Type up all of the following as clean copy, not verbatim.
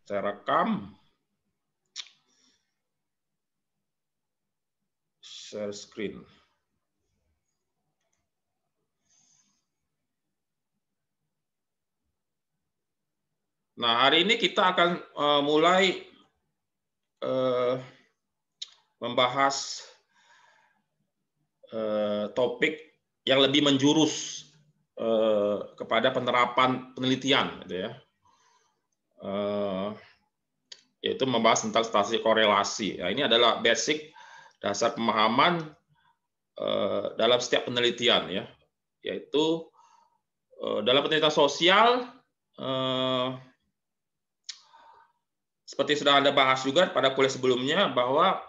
Saya rekam. Share screen. Nah, hari ini kita akan mulai membahas topik yang lebih menjurus kepada penerapan penelitian, gitu ya. Yaitu membahas tentang statistik korelasi. Nah, ini adalah basic dasar pemahaman dalam setiap penelitian, ya, yaitu dalam penelitian sosial. Seperti sudah Anda bahas juga pada kuliah sebelumnya, bahwa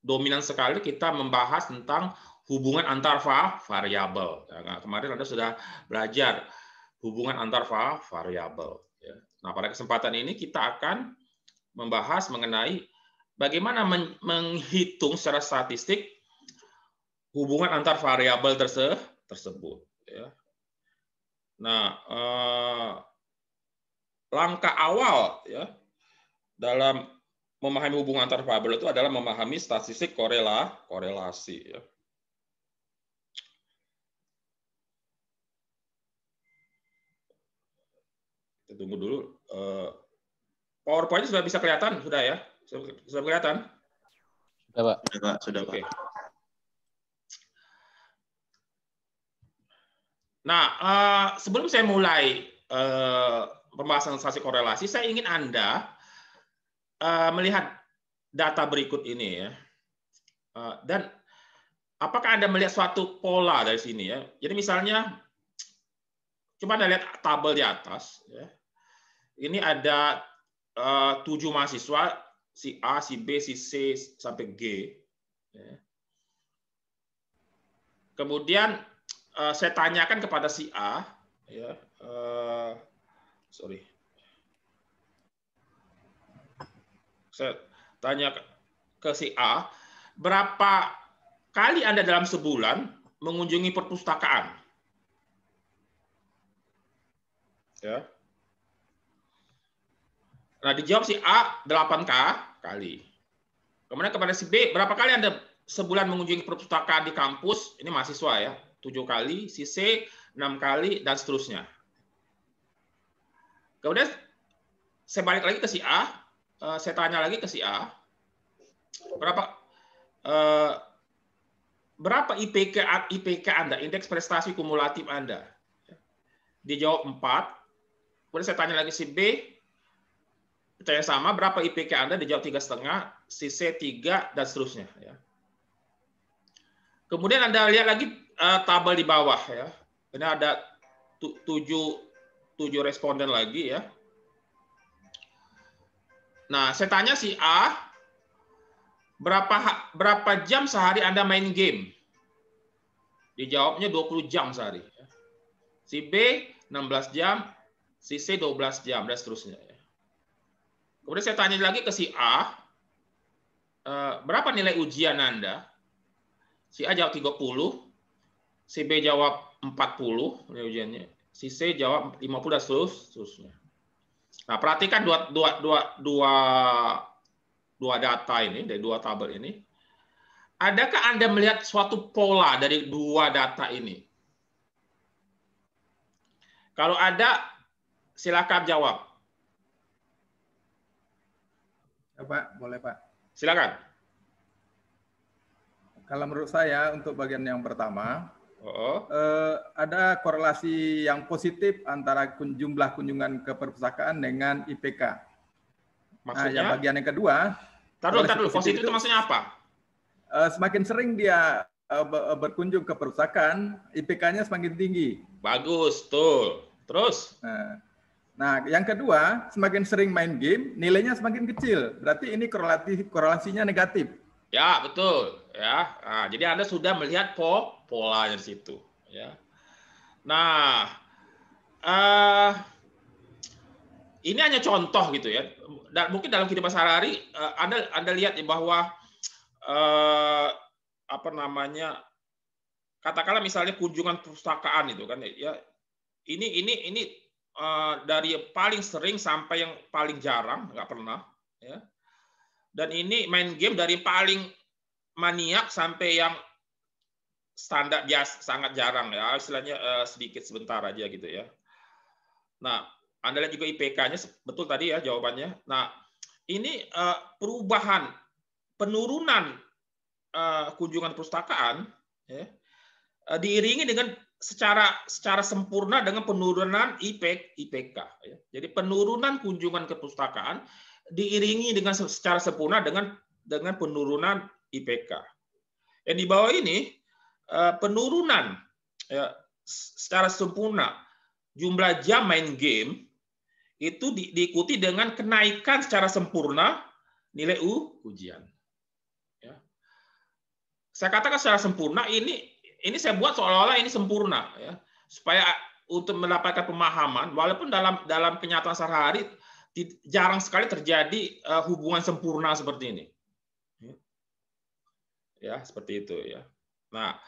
dominan sekali kita membahas tentang hubungan antar variabel. Nah, kemarin Anda sudah belajar hubungan antar variabel. Nah, pada kesempatan ini kita akan membahas mengenai bagaimana menghitung secara statistik hubungan antar variabel tersebut. Nah, langkah awal, ya, dalam memahami hubungan antar variabel itu adalah memahami statistik korelasi. Ya. Kita tunggu dulu. PowerPoint sudah bisa kelihatan, sudah ya? Sudah kelihatan? Sudah, Pak. Sudah, Pak. Oke. Nah, sebelum saya mulai pembahasan statistik korelasi, saya ingin Anda melihat data berikut ini, ya. Dan apakah Anda melihat suatu pola dari sini, ya? Jadi misalnya, coba Anda lihat tabel di atas, ya. Ini ada 7 mahasiswa, si A, si B, si C sampai G. Ya. Kemudian saya tanyakan kepada si A, ya, saya tanya ke si A, berapa kali Anda dalam sebulan mengunjungi perpustakaan? Ya. Nah, dijawab si A 8 kali. Kemudian kepada si B, berapa kali Anda sebulan mengunjungi perpustakaan di kampus? Ini mahasiswa, ya, 7 kali, si C 6 kali, dan seterusnya. Kemudian saya balik lagi ke si A, saya tanya lagi ke si A, berapa IPK Anda, indeks prestasi kumulatif Anda? Dia jawab 4. Kemudian saya tanya lagi si B, pertanyaan sama, berapa IPK Anda? Dia jawab 3,5, si C 3, dan seterusnya. Ya. Kemudian Anda lihat lagi tabel di bawah, ya. Ini ada 7 responden lagi, ya. Nah, saya tanya si A, berapa jam sehari Anda main game? Dijawabnya 20 jam sehari. Si B 16 jam, si C 12 jam, dan seterusnya. Kemudian saya tanya lagi ke si A, berapa nilai ujian Anda? Si A jawab 30, si B jawab 40 nilai ujiannya, si C jawab 50, dan seterusnya. Nah, perhatikan dua data ini, dari 2 tabel ini. Adakah Anda melihat suatu pola dari 2 data ini? Kalau ada, silakan jawab. Ya, Pak, boleh, Pak. Silakan. Kalau menurut saya, untuk bagian yang pertama, ada korelasi yang positif antara jumlah kunjungan ke perpustakaan dengan IPK. Maksudnya? Nah, yang bagian yang kedua, Taruh, positif itu maksudnya apa? Semakin sering dia berkunjung ke perpustakaan, IPK-nya semakin tinggi. Bagus, tuh. Terus? Nah, yang kedua, semakin sering main game, nilainya semakin kecil. Berarti ini korelasinya negatif. Ya, betul. Ya, nah, jadi Anda sudah melihat pola di situ. Ya. Nah, ini hanya contoh gitu ya. Dan mungkin dalam kehidupan sehari-hari Anda lihat ya bahwa apa namanya, katakanlah misalnya kunjungan perpustakaan itu kan ya. Ini dari paling sering sampai yang paling jarang, nggak pernah. Ya. Dan ini main game dari paling maniak sampai yang standar biasa, sangat jarang ya, istilahnya sedikit sebentar aja gitu ya. Nah, Anda lihat juga IPK-nya betul tadi ya jawabannya. Nah, ini perubahan penurunan kunjungan perpustakaan ya, diiringi dengan secara sempurna dengan penurunan IPK. Ya. Jadi penurunan kunjungan ke perpustakaan diiringi dengan secara sempurna dengan penurunan IPK. Yang di bawah ini penurunan ya, secara sempurna jumlah jam main game itu diikuti dengan kenaikan secara sempurna nilai ujian. Ya. Saya katakan secara sempurna ini saya buat seolah-olah ini sempurna ya, supaya untuk mendapatkan pemahaman walaupun dalam kenyataan sehari-hari jarang sekali terjadi hubungan sempurna seperti ini. Ya, seperti itu ya. Nah,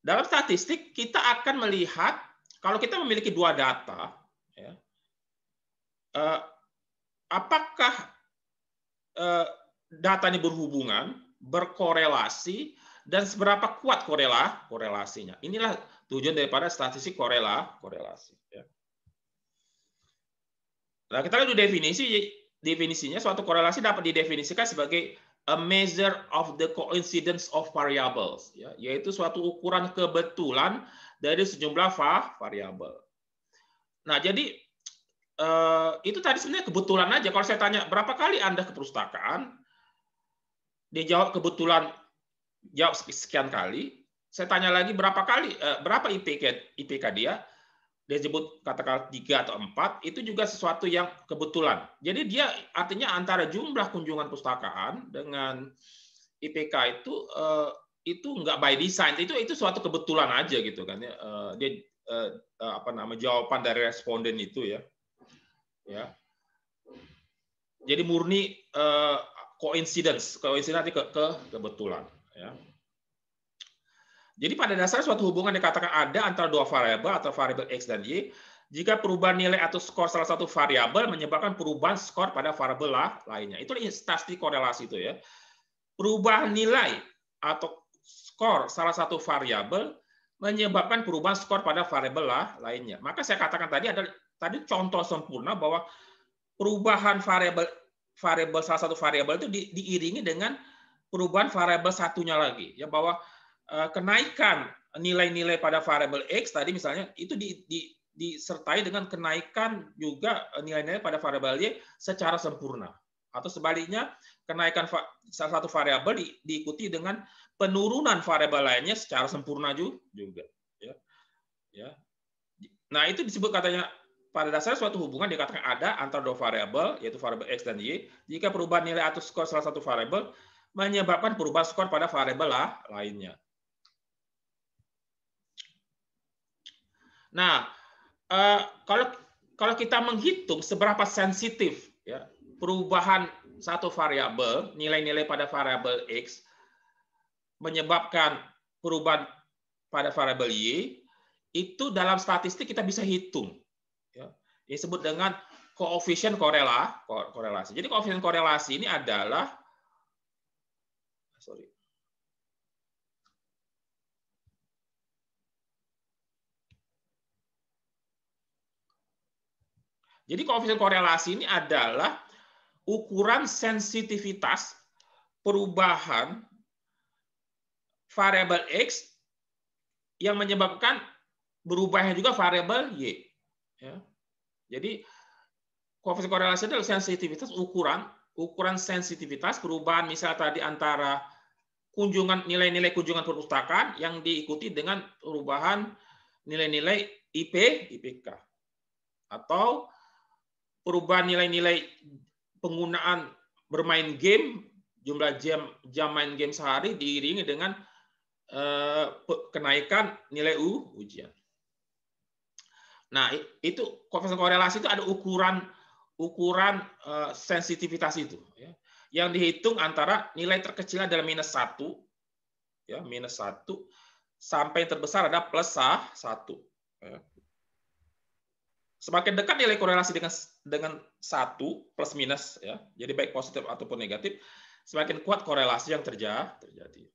dalam statistik kita akan melihat kalau kita memiliki dua data, ya, apakah data ini berhubungan, berkorelasi, dan seberapa kuat korelasinya. Inilah tujuan daripada statistik korelasi. Ya. Nah, kita lihat definisinya. Suatu korelasi dapat didefinisikan sebagai a measure of the coincidence of variables, ya, yaitu suatu ukuran kebetulan dari sejumlah variabel. Nah, jadi itu tadi sebenarnya kebetulan aja. Kalau saya tanya berapa kali Anda ke perpustakaan, dia jawab kebetulan jawab sekian kali. Saya tanya lagi berapa kali, berapa IPK dia sebut katakan 3 atau 4, itu juga sesuatu yang kebetulan. Jadi dia artinya antara jumlah kunjungan perpustakaan dengan IPK itu nggak by design, itu suatu kebetulan aja gitu kan ya. Dia jawaban dari responden itu ya. Ya. Jadi murni coincidence kebetulan ya. Jadi pada dasarnya suatu hubungan dikatakan ada antara dua variabel atau variabel X dan Y jika perubahan nilai atau skor salah satu variabel menyebabkan perubahan skor pada variabel lainnya. Itu statistik korelasi itu ya. Perubahan nilai atau skor salah satu variabel menyebabkan perubahan skor pada variabel lainnya. Maka saya katakan tadi contoh sempurna bahwa perubahan variabel salah satu variabel itu diiringi dengan perubahan variabel satunya lagi ya, bahwa kenaikan nilai-nilai pada variabel X tadi misalnya itu disertai dengan kenaikan juga nilai-nilai pada variabel Y secara sempurna, atau sebaliknya kenaikan salah satu variabel diikuti dengan penurunan variabel lainnya secara sempurna juga ya. Nah, itu disebut katanya pada dasarnya suatu hubungan dikatakan ada antara dua variabel yaitu variabel X dan Y jika perubahan nilai atau skor salah satu variabel menyebabkan perubahan skor pada variabel lainnya. Nah, kalau kita menghitung seberapa sensitif ya perubahan satu variabel, nilai-nilai pada variabel X menyebabkan perubahan pada variabel Y, itu dalam statistik kita bisa hitung. Ya, disebut dengan koefisien korelasi. Jadi koefisien korelasi ini adalah Jadi koefisien korelasi ini adalah ukuran sensitivitas perubahan variabel X yang menyebabkan berubahnya juga variabel Y. Ya. Jadi koefisien korelasi adalah sensitivitas ukuran sensitivitas perubahan misalnya tadi antara nilai-nilai kunjungan perpustakaan yang diikuti dengan perubahan nilai-nilai IPK, atau perubahan nilai-nilai penggunaan bermain game, jumlah jam main game sehari diiringi dengan kenaikan nilai ujian. Nah, itu koefisien korelasi itu ada ukuran sensitivitas itu ya, yang dihitung antara nilai terkecil adalah -1 ya, -1 sampai yang terbesar ada +1 ya. Semakin dekat nilai korelasi dengan 1 plus minus ya. Jadi baik positif ataupun negatif, semakin kuat korelasi yang terjadi.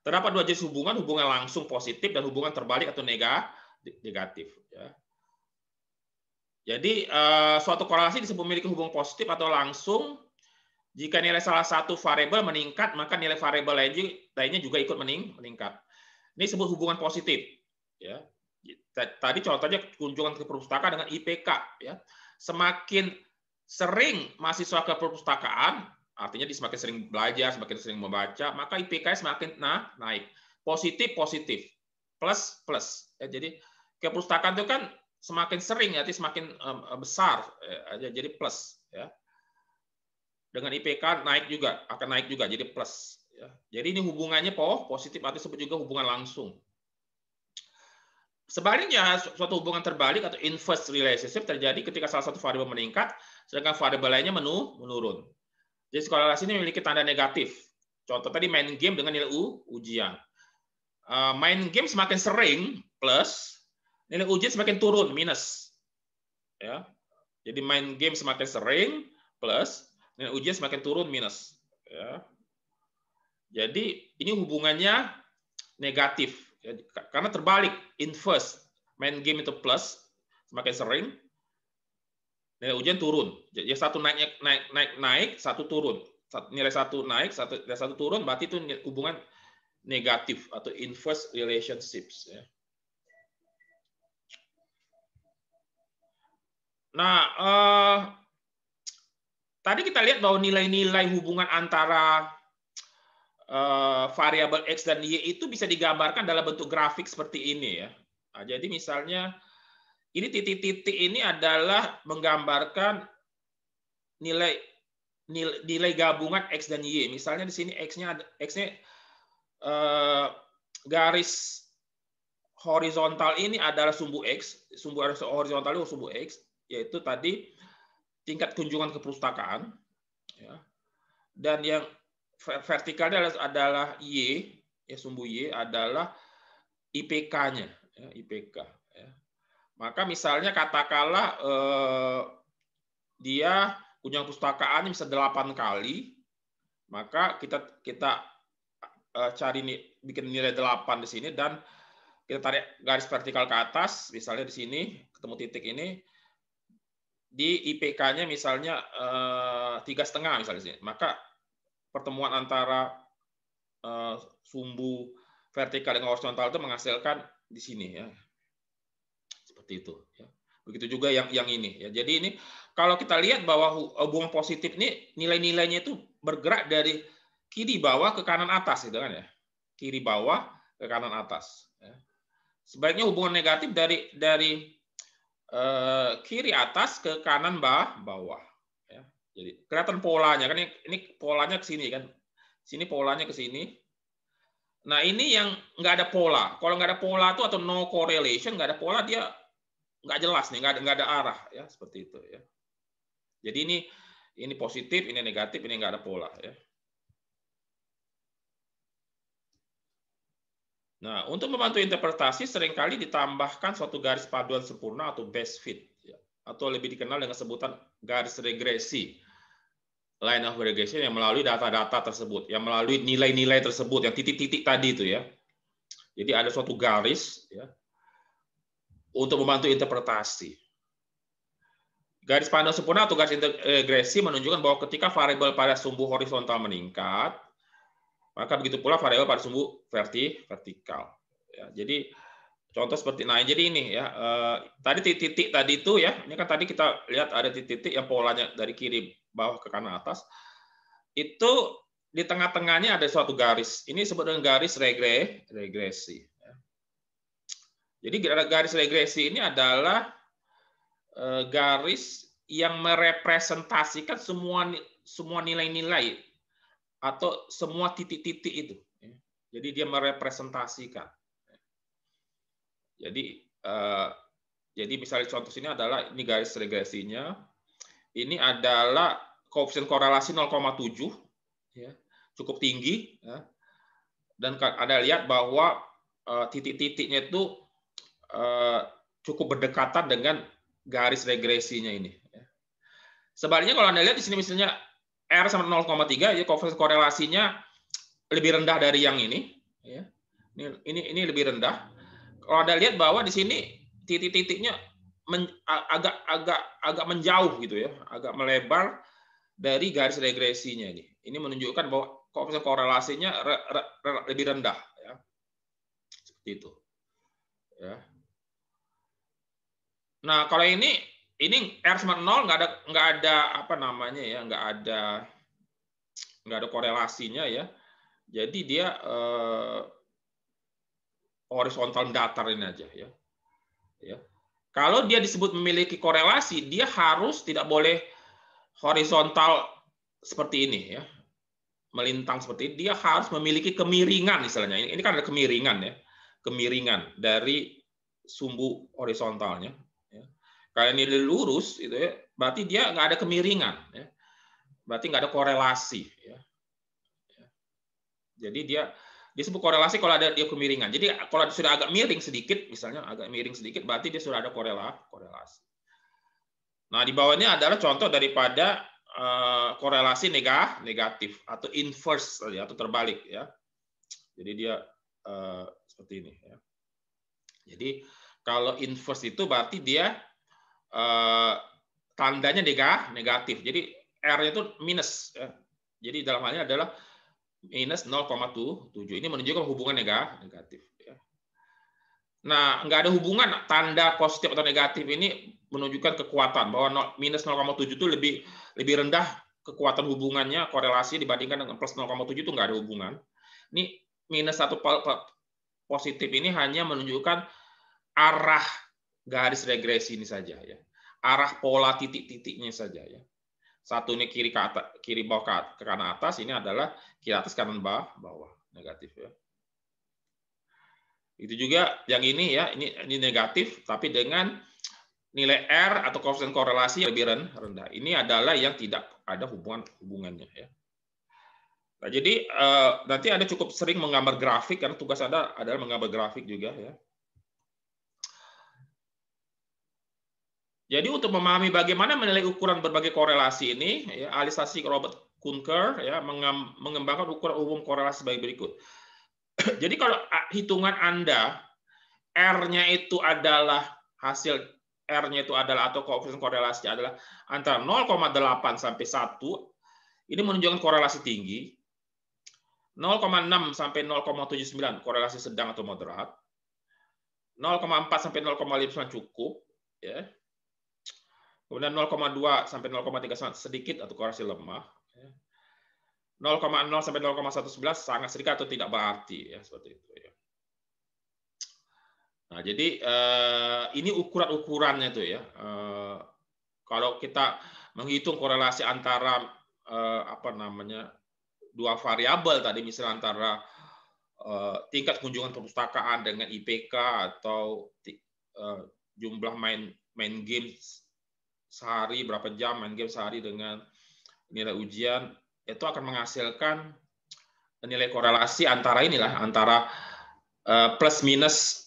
Terdapat 2 jenis hubungan langsung positif dan hubungan terbalik atau negatif ya. Jadi suatu korelasi disebut memiliki hubungan positif atau langsung jika nilai salah satu variabel meningkat, maka nilai variabel lainnya juga ikut meningkat. Ini disebut hubungan positif ya. Tadi contohnya kunjungan ke perpustakaan dengan IPK ya. Semakin sering mahasiswa ke perpustakaan, artinya dia semakin sering belajar, semakin sering membaca, maka IPK semakin naik. Positif, plus. Ya, jadi ke perpustakaan itu kan semakin sering, artinya semakin besar, ya, jadi plus. Ya. Dengan IPK akan naik juga, jadi plus. Ya. Jadi ini hubungannya positif, artinya disebut juga hubungan langsung. Sebaliknya, suatu hubungan terbalik atau inverse relationship terjadi ketika salah satu variabel meningkat, sedangkan variabel lainnya menurun. Jadi korelasi ini memiliki tanda negatif. Contoh tadi main game dengan nilai ujian. Main game semakin sering plus, nilai ujian semakin turun minus. Ya. Jadi main game semakin sering plus, nilai ujian semakin turun minus. Ya. Jadi ini hubungannya negatif. Karena terbalik, inverse. Main game itu plus, semakin sering, nilai ujian turun. Jadi satu naik, satu turun. Nilai satu naik, nilai satu turun, berarti itu hubungan negatif atau inverse relationships. Nah, tadi kita lihat bahwa nilai-nilai hubungan antara variabel X dan Y itu bisa digambarkan dalam bentuk grafik seperti ini ya. Nah, jadi misalnya ini titik-titik ini adalah menggambarkan nilai gabungan X dan Y. Misalnya di sini X-nya garis horizontal ini adalah sumbu X, sumbu horizontal itu sumbu X, yaitu tadi tingkat kunjungan ke perpustakaan. Ya. Dan yang vertikalnya adalah Y, ya sumbu Y adalah IPK-nya, ya, IPK. Ya. Maka misalnya katakanlah dia kunjungan perpustakaannya bisa 8 kali, maka kita cari bikin nilai 8 di sini dan kita tarik garis vertikal ke atas, misalnya di sini ketemu titik ini, di IPK-nya misalnya 3,5 misalnya di sini, maka pertemuan antara sumbu vertikal dengan horizontal itu menghasilkan di sini ya. Seperti itu ya. Begitu juga yang ini ya. Jadi ini kalau kita lihat bahwa hubungan positif ini nilai-nilainya itu bergerak dari kiri bawah ke kanan atas gitu kan ya. Kiri bawah ke kanan atas ya. Sebaliknya hubungan negatif dari kiri atas ke kanan bawah. Jadi kelihatan polanya kan, ini polanya ke sini kan, sini polanya ke sini. Nah ini yang nggak ada pola. Kalau nggak ada pola tuh atau no correlation, nggak ada pola, dia nggak jelas nih, nggak ada arah ya, seperti itu ya. Jadi ini positif, ini negatif, ini nggak ada pola ya. Nah untuk membantu interpretasi seringkali ditambahkan suatu garis paduan sempurna atau best fit ya, atau lebih dikenal dengan sebutan garis regresi. Line of regression yang melalui data-data tersebut, yang melalui nilai-nilai tersebut, yang titik-titik tadi itu ya. Jadi ada suatu garis ya untuk membantu interpretasi. Garis paduan sempurna atau garis regresi menunjukkan bahwa ketika variabel pada sumbu horizontal meningkat, maka begitu pula variabel pada sumbu vertikal. Ya, jadi contoh seperti jadi ini ya. Tadi titik-titik tadi itu ya. Ini kan tadi kita lihat ada titik-titik yang polanya dari kiri bawah ke kanan atas. Itu di tengah-tengahnya ada suatu garis. Ini disebut dengan garis regresi. Jadi garis regresi ini adalah garis yang merepresentasikan semua nilai-nilai atau semua titik-titik itu. Jadi dia merepresentasikan. Jadi misalnya contoh sini adalah ini garis regresinya. Ini adalah koefisien korelasi 0,7 ya, cukup tinggi ya. Dan Anda lihat bahwa titik-titiknya itu cukup berdekatan dengan garis regresinya ini. Sebaliknya kalau Anda lihat di sini misalnya R sama 0,3, ya koefisien korelasinya lebih rendah dari yang ini. Ya. Ini lebih rendah. Kalau Anda lihat bahwa di sini titik-titiknya agak menjauh gitu ya, agak melebar dari garis regresinya ini. Ini menunjukkan bahwa koefisien korelasinya lebih rendah. Ya. Seperti itu. Ya. Nah, kalau ini R sama 0 nggak ada apa namanya ya, nggak ada korelasinya ya. Jadi dia horizontal datar ini aja ya. Ya. Kalau dia disebut memiliki korelasi, dia harus tidak boleh horizontal seperti ini ya, melintang seperti ini. Dia harus memiliki kemiringan misalnya. Ini kan ada kemiringan ya, kemiringan dari sumbu horizontalnya. Kalau ini lurus, itu ya, berarti dia nggak ada kemiringan, ya. Berarti nggak ada korelasi. Ya. Jadi dia disebut korelasi kalau ada dia kemiringan. Jadi kalau sudah agak miring sedikit, misalnya agak miring sedikit, berarti dia sudah ada korelasi. Nah di bawahnya adalah contoh daripada korelasi negatif atau inverse atau terbalik, ya. Jadi dia seperti ini. Ya. Jadi kalau inverse itu berarti dia tandanya negatif. Jadi R-nya itu minus. Ya. Jadi dalam hal ini adalah minus 0,7. Ini menunjukkan hubungan negatif. Ya. Nah, nggak ada hubungan tanda positif atau negatif ini menunjukkan kekuatan bahwa minus 0,7 itu lebih rendah kekuatan hubungannya korelasi dibandingkan dengan plus 0,7 itu nggak ada hubungan. Ini minus satu positif ini hanya menunjukkan arah garis regresi ini saja ya, arah pola titik-titiknya saja ya. Satu ini kiri ke atas, kiri bawah ke kanan atas, ini adalah kiri atas kanan bawah negatif ya. Itu juga yang ini ya, ini negatif tapi dengan nilai R atau koefisien korelasi lebih rendah. Ini adalah yang tidak ada hubungannya ya. Nah, jadi nanti Anda cukup sering menggambar grafik karena tugas Anda adalah menggambar grafik juga ya. Jadi untuk memahami bagaimana menilai ukuran berbagai korelasi ini, ya, ahli statistik Robert Kunker ya, mengembangkan ukuran umum korelasi sebagai berikut. Jadi kalau hitungan Anda R-nya itu adalah hasil R-nya itu adalah atau koefisien korelasi adalah antara 0,8 sampai 1, ini menunjukkan korelasi tinggi. 0,6 sampai 0,79 korelasi sedang atau moderat. 0,4 sampai 0,59 cukup ya. Kemudian 0,2 sampai 0,3 sedikit atau korelasi lemah. 0,0 sampai 0,111 sangat sedikit atau tidak berarti ya, seperti itu ya. Nah, jadi ini ukuran-ukurannya tuh ya. Kalau kita menghitung korelasi antara apa namanya dua variabel tadi, misalnya antara tingkat kunjungan perpustakaan dengan IPK atau jumlah main games sehari, berapa jam main game sehari dengan nilai ujian, itu akan menghasilkan nilai korelasi antara inilah, antara plus minus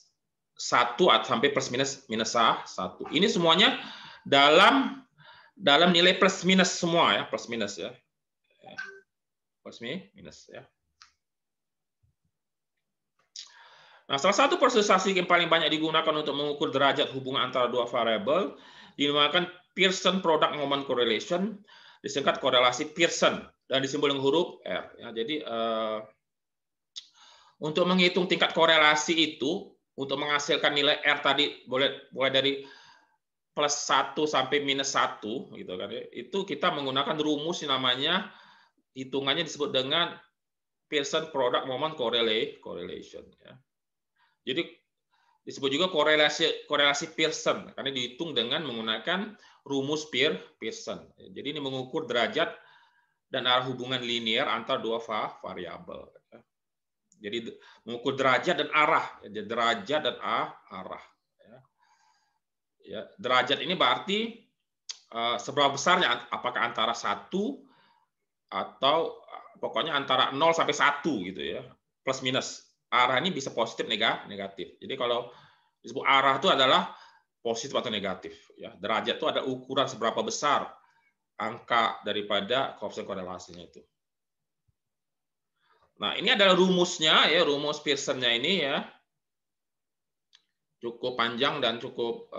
1 sampai plus minus 1. Ini semuanya dalam nilai plus minus semua ya, plus minus ya. Plus minus ya. Nah, salah satu persustasi yang paling banyak digunakan untuk mengukur derajat hubungan antara dua variabel dinamakan Pearson Product Moment Correlation, disingkat korelasi Pearson dan disimbol dengan huruf R. Ya, jadi untuk menghitung tingkat korelasi itu, untuk menghasilkan nilai R tadi boleh dari plus 1 sampai minus 1, gitu kan? Itu kita menggunakan rumus yang namanya hitungannya disebut dengan Pearson Product Moment Correlation. Ya. Jadi disebut juga korelasi Pearson karena dihitung dengan menggunakan rumus Pearson. Jadi ini mengukur derajat dan arah hubungan linear antara dua variabel. Jadi mengukur derajat dan arah, derajat dan arah. Ya, derajat ini berarti seberapa besarnya, apakah antara 1 atau pokoknya antara 0 sampai 1 gitu ya, plus minus. Arah ini bisa positif negatif. Jadi kalau disebut arah itu adalah positif atau negatif. Ya, derajat itu ada ukuran seberapa besar angka daripada koefisien korelasinya itu. Nah, ini adalah rumusnya ya, rumus Pearson-nya ini ya. Cukup panjang dan cukup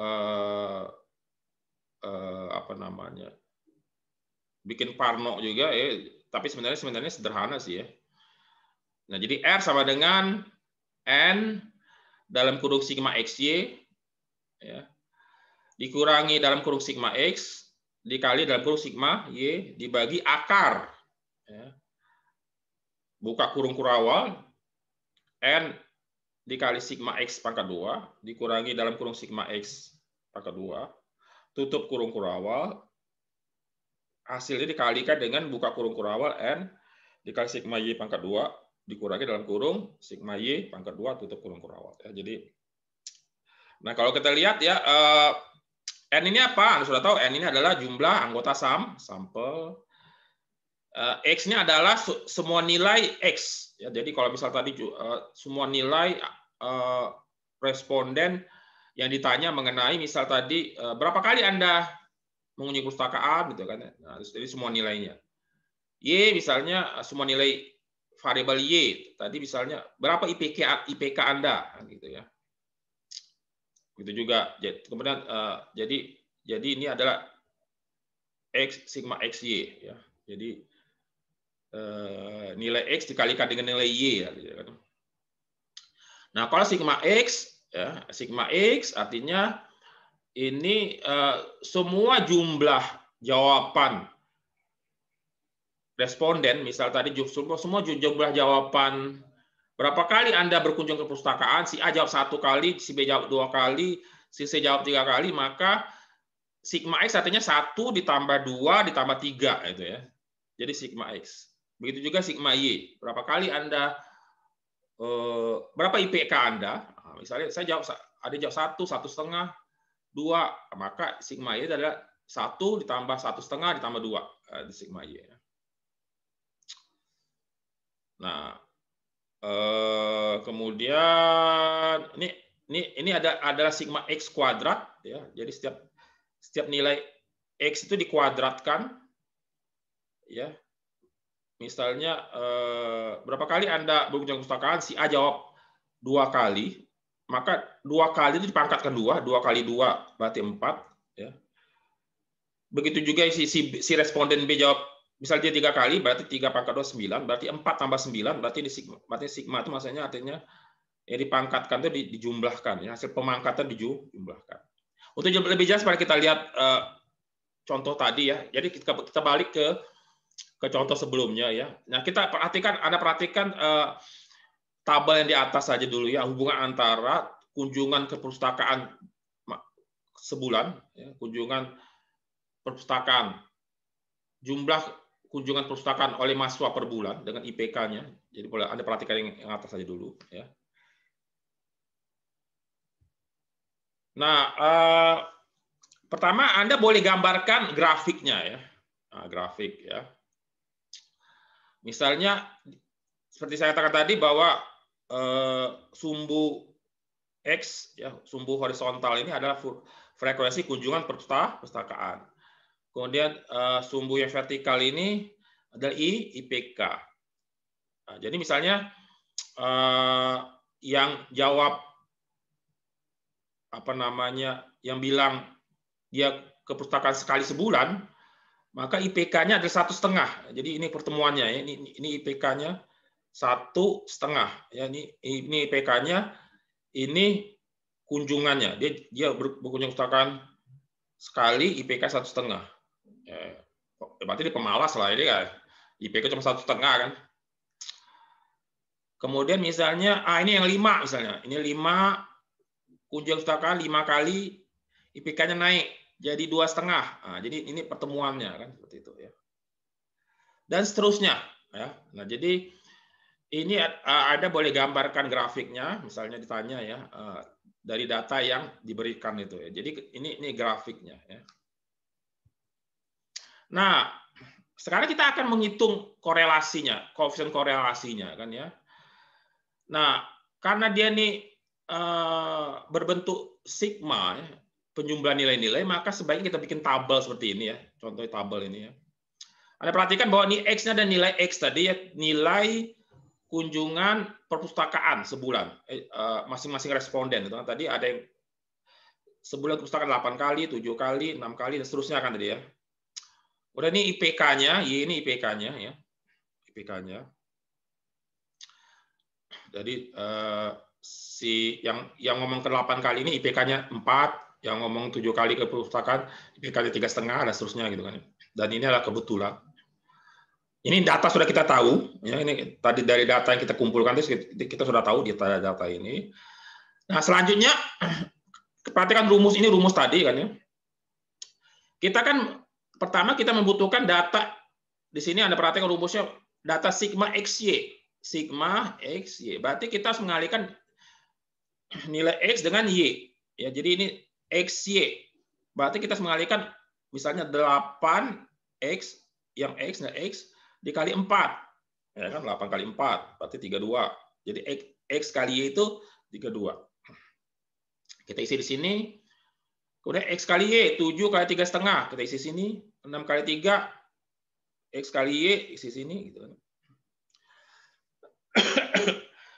apa namanya? Bikin parno juga ya, tapi sebenarnya sederhana sih ya. Nah, jadi R sama dengan N dalam kurung sigma XY ya, dikurangi dalam kurung sigma X dikali dalam kurung sigma Y dibagi akar ya. Buka kurung kurawal N dikali sigma X pangkat 2 dikurangi dalam kurung sigma X pangkat 2 tutup kurung kurawal, hasilnya dikalikan dengan buka kurung kurawal N dikali sigma Y pangkat 2 dikurangi dalam kurung sigma Y pangkat 2 tutup kurung kurawal ya. Jadi nah kalau kita lihat ya N ini apa? Anda sudah tahu N ini adalah jumlah anggota sampel. X-nya adalah semua nilai X. Ya, jadi kalau misal tadi semua nilai responden yang ditanya mengenai misal tadi berapa kali Anda mengunjungi perpustakaan gitu kan. Nah, jadi semua nilainya. Y misalnya semua nilai variabel Y. Tadi misalnya berapa IPK Anda gitu ya. Gitu juga. Kemudian jadi ini adalah X sigma XY ya. Jadi nilai X dikalikan dengan nilai Y ya. Nah, kalau sigma X ya, sigma X artinya ini semua jumlah jawaban responden, misal tadi semua jumlah jawaban berapa kali Anda berkunjung ke perpustakaan, si A jawab 1 kali, si B jawab 2 kali, si C jawab 3 kali, maka sigma X artinya 1 ditambah 2 ditambah 3 itu ya. Jadi sigma X. Begitu juga sigma Y. Berapa kali Anda berapa IPK Anda? Misalnya saya jawab ada jawab 1, 1,5, 2, maka sigma Y adalah 1 ditambah 1,5 ditambah 2 di sigma Y. Nah, kemudian ini adalah sigma X kuadrat ya. Jadi setiap nilai X itu dikuadratkan ya. Misalnya berapa kali Anda berkunjung ke perpustakaan, si A jawab 2 kali, maka 2 kali itu dipangkatkan 2 kali 2 berarti 4 ya. Begitu juga si responden B jawab misalnya dia 3 kali, berarti 3 pangkat 2 9, berarti 4 tambah 9 berarti sigma itu maksudnya artinya ya dipangkatkan itu dijumlahkan ya, hasil pemangkatan dijumlahkan. Untuk lebih jelas mari kita lihat contoh tadi ya. Jadi kita balik ke contoh sebelumnya ya. Nah, Anda perhatikan tabel yang di atas saja dulu ya, hubungan antara kunjungan ke perpustakaan sebulan, ya, kunjungan perpustakaan, jumlah kunjungan perpustakaan oleh mahasiswa per bulan dengan IPK-nya. Jadi boleh Anda perhatikan yang atas saja dulu ya. Nah, pertama Anda boleh gambarkan grafiknya ya. Nah, grafik ya. Misalnya seperti saya katakan tadi bahwa sumbu X ya, sumbu horizontal ini adalah frekuensi kunjungan perpustakaan. Kemudian sumbu yang vertikal ini adalah IPK. Nah, jadi misalnya yang jawab yang bilang dia ke perpustakaan sekali sebulan, maka IPK-nya adalah 1,5. Jadi ini pertemuannya ya. Ini IPK-nya 1,5 ya. Ini IPK-nya, ini kunjungannya. Dia berkunjung perpustakaan sekali, IPK 1,5. Ya, berarti dia pemalas lah ini kan. IPK cuma 1,5 kan. Kemudian misalnya ini yang 5 misalnya. Ini 5 kunjung perpustakaan 5 kali, IPK-nya naik jadi 2,5. Nah, jadi ini pertemuannya kan seperti itu ya. Dan seterusnya ya. Nah, jadi ini Anda boleh gambarkan grafiknya, misalnya ditanya ya dari data yang diberikan itu ya. Jadi ini grafiknya ya. Nah, sekarang kita akan menghitung korelasinya, koefisien korelasinya kan ya. Nah, karena dia ini berbentuk sigma ya, penjumlahan nilai-nilai, maka sebaiknya kita bikin tabel seperti ini ya. Contoh tabel ini ya. Anda perhatikan bahwa ini X-nya dan nilai X tadi ya, nilai kunjungan perpustakaan sebulan. Masing-masing responden. Tadi ada yang sebulan perpustakaan 8 kali, 7 kali, 6 kali, dan seterusnya kan tadi ya. Udah ini IPK-nya, Y ini IPK-nya ya. IPK-nya. Jadi si yang ngomong ke 8 kali ini IPK-nya 4, yang ngomong 7 kali ke perpustakaan IPK-nya 3,5 dan seterusnya gitu kan. Dan ini adalah kebetulan. Ini data sudah kita tahu, ya ini tadi dari data yang kita kumpulkan kita sudah tahu di data ini. Nah, selanjutnya perhatikan rumus ini, rumus tadi kan ya. Kita kan pertama kita membutuhkan data di sini Anda perhatikan rumusnya data sigma XY. Sigma XY. Berarti kita harus mengalihkan nilai X dengan Y. Ya, jadi ini XY. Berarti kita harus mengalihkan misalnya 8X, yang X, nah X dikali 4. Ya kan, 8 kali 4, berarti 32. Jadi X kali Y itu 32. Kita isi di sini. Kemudian X kali Y, 7 kali 3,5. Kita isi sini. 6 kali 3, X kali Y, isi sini. Gitu kan.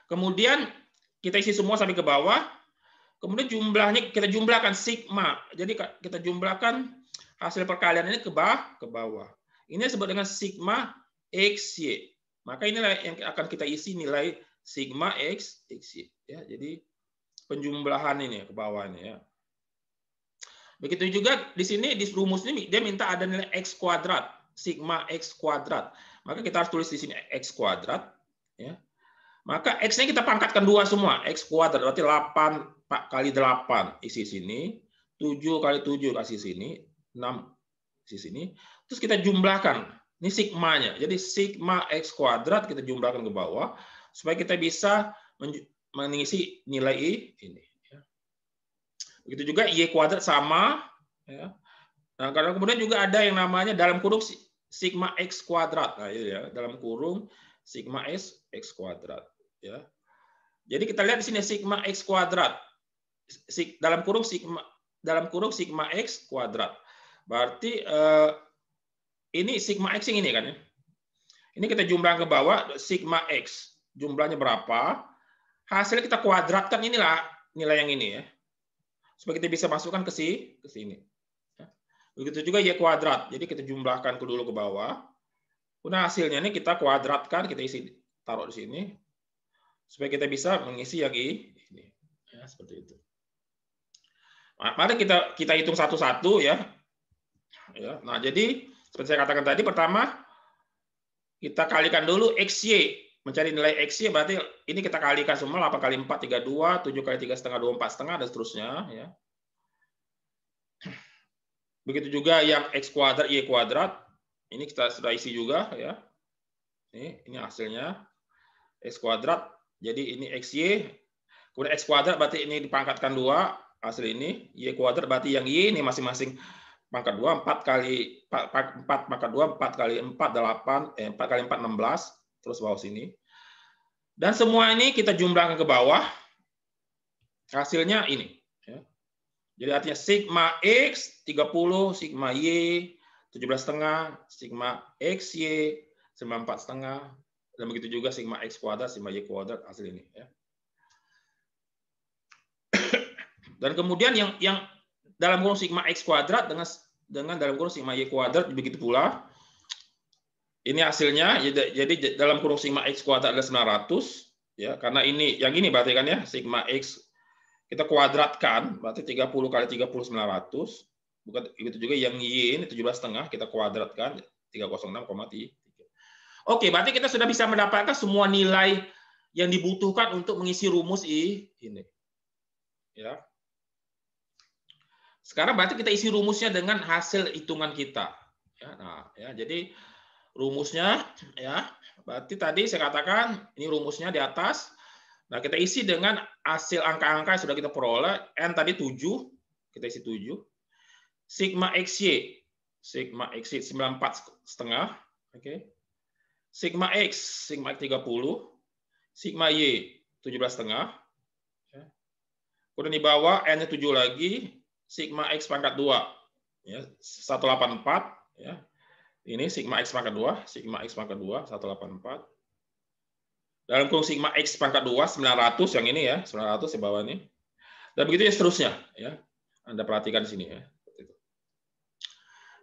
Kemudian kita isi semua sampai ke bawah. Kemudian jumlahnya kita jumlahkan sigma. Jadi kita jumlahkan hasil perkalian ini ke bawah. Ini disebut dengan sigma XY. Maka inilah yang akan kita isi nilai sigma XY. Ya, jadi penjumlahan ini ke bawah ini ya. Begitu juga di sini di rumus ini dia minta ada nilai X kuadrat, sigma X kuadrat. Maka kita harus tulis di sini X kuadrat. Ya. Maka X-nya kita pangkatkan 2 semua. X kuadrat berarti 8 kali 8 isi sini. 7 kali 7 kasih sini. 6 isi sini. Terus kita jumlahkan. Ini sigmanya. Jadi sigma X kuadrat kita jumlahkan ke bawah. Supaya kita bisa mengisi nilai ini. Begitu juga Y kuadrat sama. Nah, kemudian juga ada yang namanya dalam kurung sigma X kuadrat. Nah, itu ya. Dalam kurung sigma X kuadrat. Ya. Jadi kita lihat di sini sigma X kuadrat. Dalam kurung sigma X kuadrat. Berarti ini sigma X yang ini kan ya. Ini kita jumlahkan ke bawah sigma X. Jumlahnya berapa? Hasilnya kita kuadratkan, inilah nilai yang ini ya. Supaya kita bisa masukkan ke sini. Begitu juga Y kuadrat. Jadi kita jumlahkan dulu ke bawah. Kemudian hasilnya ini kita kuadratkan, kita isi taruh di sini. Supaya kita bisa mengisi yang ini. Ya, seperti itu. Nah, mari kita hitung satu-satu ya. Nah, jadi seperti saya katakan tadi, pertama kita kalikan dulu XY. Mencari nilai XY berarti ini kita kalikan semua 8 kali 4 32, 7 kali 3,5 24,5 dan seterusnya ya. Begitu juga yang X kuadrat Y kuadrat. Ini kita sudah isi juga ya. Ini hasilnya X kuadrat. Jadi ini XY. Kemudian X kuadrat berarti ini dipangkatkan 2 hasil ini. Y kuadrat berarti yang Y ini masing-masing pangkat 2, 4 kali 4 pangkat 2, 4 kali 4 8, 4 kali 4 16, terus bawah sini. Dan semua ini kita jumlahkan ke bawah. Hasilnya ini. Ya. Jadi artinya sigma X 30, sigma Y 17,5, sigma XY 94,5, dan begitu juga sigma X kuadrat, sigma Y kuadrat hasil ini. Ya. Dan kemudian yang dalam kurung sigma X kuadrat dengan dalam kurung sigma Y kuadrat begitu pula. Ini hasilnya. Jadi dalam kurung sigma X kuadrat adalah 900 ya, karena ini yang ini berarti kan ya sigma X kita kuadratkan berarti 30 kali 30 900. Bukan itu juga yang Y ini 17,5 kita kuadratkan 306,3. Oke, berarti kita sudah bisa mendapatkan semua nilai yang dibutuhkan untuk mengisi rumus ini. Ya. Sekarang berarti kita isi rumusnya dengan hasil hitungan kita. Ya, nah, ya, jadi rumusnya ya, berarti tadi saya katakan ini rumusnya di atas. Nah, kita isi dengan hasil angka-angka yang sudah kita peroleh. N tadi 7, kita isi 7. Sigma XY 94,5, oke. Sigma X 30, sigma Y 17,5. Kemudian di bawah N-nya 7 lagi, sigma X pangkat 2. Ya, 184. Ya. Ini sigma X pangkat 2. Sigma X pangkat 2, 184. Dalam kurung sigma X pangkat 2, 900 yang ini ya. 900 di bawah ini. Dan begitu ya seterusnya. Ya. Anda perhatikan di sini ya.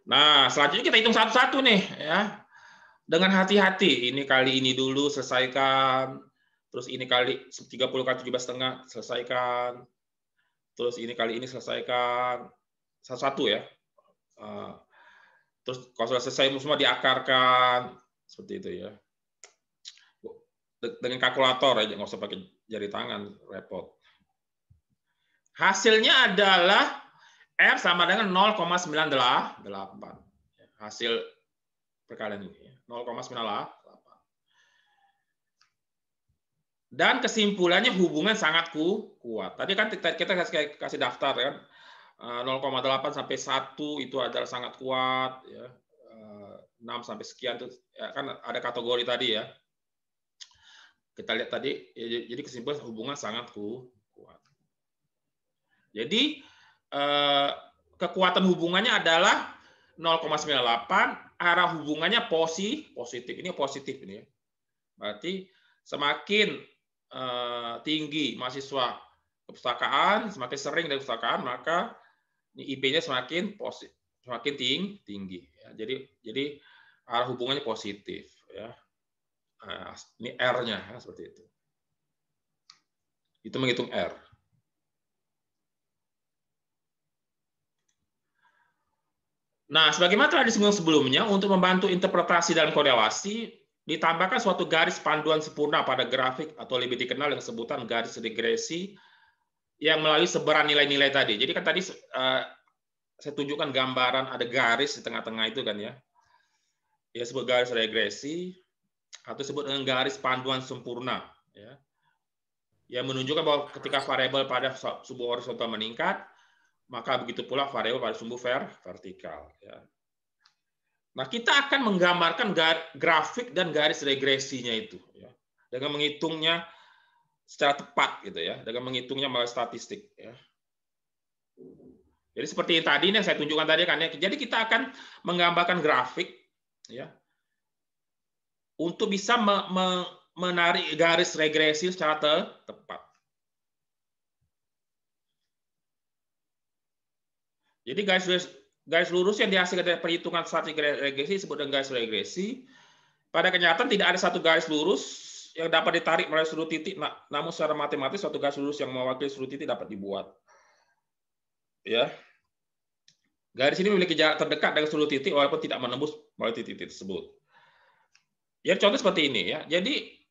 Nah, selanjutnya kita hitung satu-satu nih. Ya. Dengan hati-hati. Ini kali ini dulu selesaikan. Terus ini kali 30 kali 17,5 selesaikan. Terus ini kali ini selesaikan. Satu-satu ya. Terus kalau sudah selesai semua diakarkan. Seperti itu ya. Dengan kalkulator aja, nggak usah pakai jari tangan, repot. Hasilnya adalah R sama dengan 0,98. Hasil perkalian ini. 0,98. Dan kesimpulannya hubungan sangat kuat. Tadi kan kita kasih daftar ya. 0,8 sampai 1 itu adalah sangat kuat. Ya. 6 sampai sekian itu ya, kan ada kategori tadi ya. Kita lihat tadi, jadi kesimpulan hubungan sangat kuat. Jadi kekuatan hubungannya adalah 0,98, arah hubungannya positif. Ini positif ini ya. Berarti semakin tinggi mahasiswa kepustakaan, semakin sering dari kepustakaan, maka IP-nya semakin positif, semakin tinggi. Ya. Jadi arah hubungannya positif. Ya. Nah, ini R-nya ya, seperti itu. Itu menghitung R. Nah, sebagaimana telah disinggung sebelumnya, untuk membantu interpretasi dalam korelasi, ditambahkan suatu garis panduan sempurna pada grafik atau lebih dikenal dengan sebutan garis regresi yang melalui sebaran nilai-nilai tadi. Jadi kan tadi saya tunjukkan gambaran ada garis di tengah-tengah itu kan ya. Ya sebut garis regresi atau disebut dengan garis panduan sempurna ya. Yang menunjukkan bahwa ketika variabel pada sumbu horizontal meningkat, maka begitu pula variabel pada sumbu vertikal ya. Nah, kita akan menggambarkan grafik dan garis regresinya itu, ya, dengan menghitungnya secara tepat, gitu ya, dengan menghitungnya melalui statistik. Ya. Jadi seperti yang tadi yang saya tunjukkan tadi kan, ya. Jadi kita akan menggambarkan grafik, ya, untuk bisa menarik garis regresi secara tepat. Jadi garis lurus yang dihasilkan dari perhitungan statistik regresi disebut dengan garis regresi. Pada kenyataan tidak ada satu garis lurus yang dapat ditarik melalui sudut titik, namun secara matematis suatu garis lurus yang mewakili sudut titik dapat dibuat. Ya, garis ini memiliki jarak terdekat dengan sudut titik walaupun tidak menembus melalui titik tersebut. Ya, contoh seperti ini ya. Jadi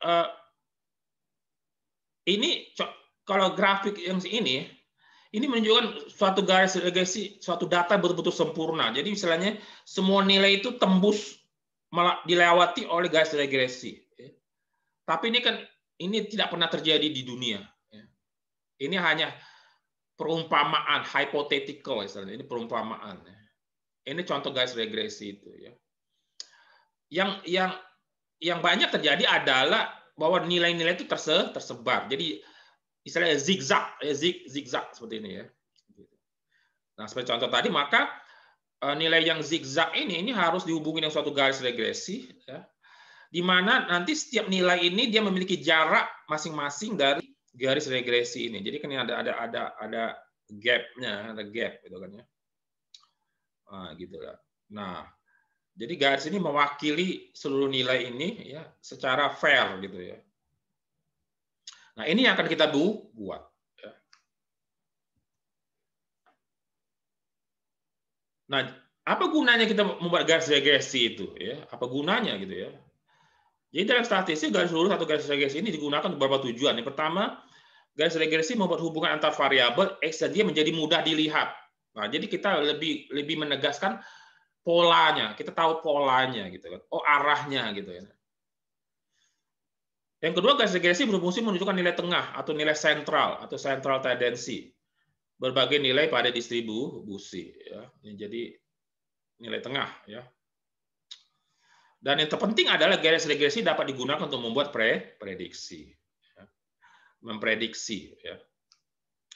ini kalau grafik yang ini menunjukkan suatu garis regresi, suatu data betul-betul sempurna. Jadi misalnya semua nilai itu tembus dilewati oleh garis regresi. Tapi ini tidak pernah terjadi di dunia. Ini hanya perumpamaan, hypothetical misalnya. Ini perumpamaan. Ini contoh garis regresi itu. Yang banyak terjadi adalah bahwa nilai-nilai itu tersebar. Jadi istilahnya zigzag seperti ini ya. Nah, seperti contoh tadi, maka nilai yang zigzag ini harus dihubungi dengan suatu garis regresi, ya, di mana nanti setiap nilai ini dia memiliki jarak masing-masing dari garis regresi ini. Jadi kan ada gap-nya, ada gap gitu kan ya. Nah, gitu lah. Nah, jadi garis ini mewakili seluruh nilai ini ya secara fair gitu ya. Nah, ini yang akan kita buat. Nah, apa gunanya kita membuat garis regresi itu? Ya, apa gunanya gitu ya? Jadi dalam statistik garis lurus atau garis regresi ini digunakan untuk beberapa tujuan. Yang pertama, garis regresi membuat hubungan antar variabel X dan Y menjadi mudah dilihat. Nah, jadi kita lebih menegaskan polanya. Kita tahu polanya gitu kan. Oh, arahnya gitu ya. Yang kedua, garis regresi berfungsi menunjukkan nilai tengah atau nilai sentral atau central tendency. Berbagai nilai pada distribusi. Ya. Jadi nilai tengah. Ya. Dan yang terpenting adalah garis regresi dapat digunakan untuk membuat prediksi. Ya. Memprediksi. Ya.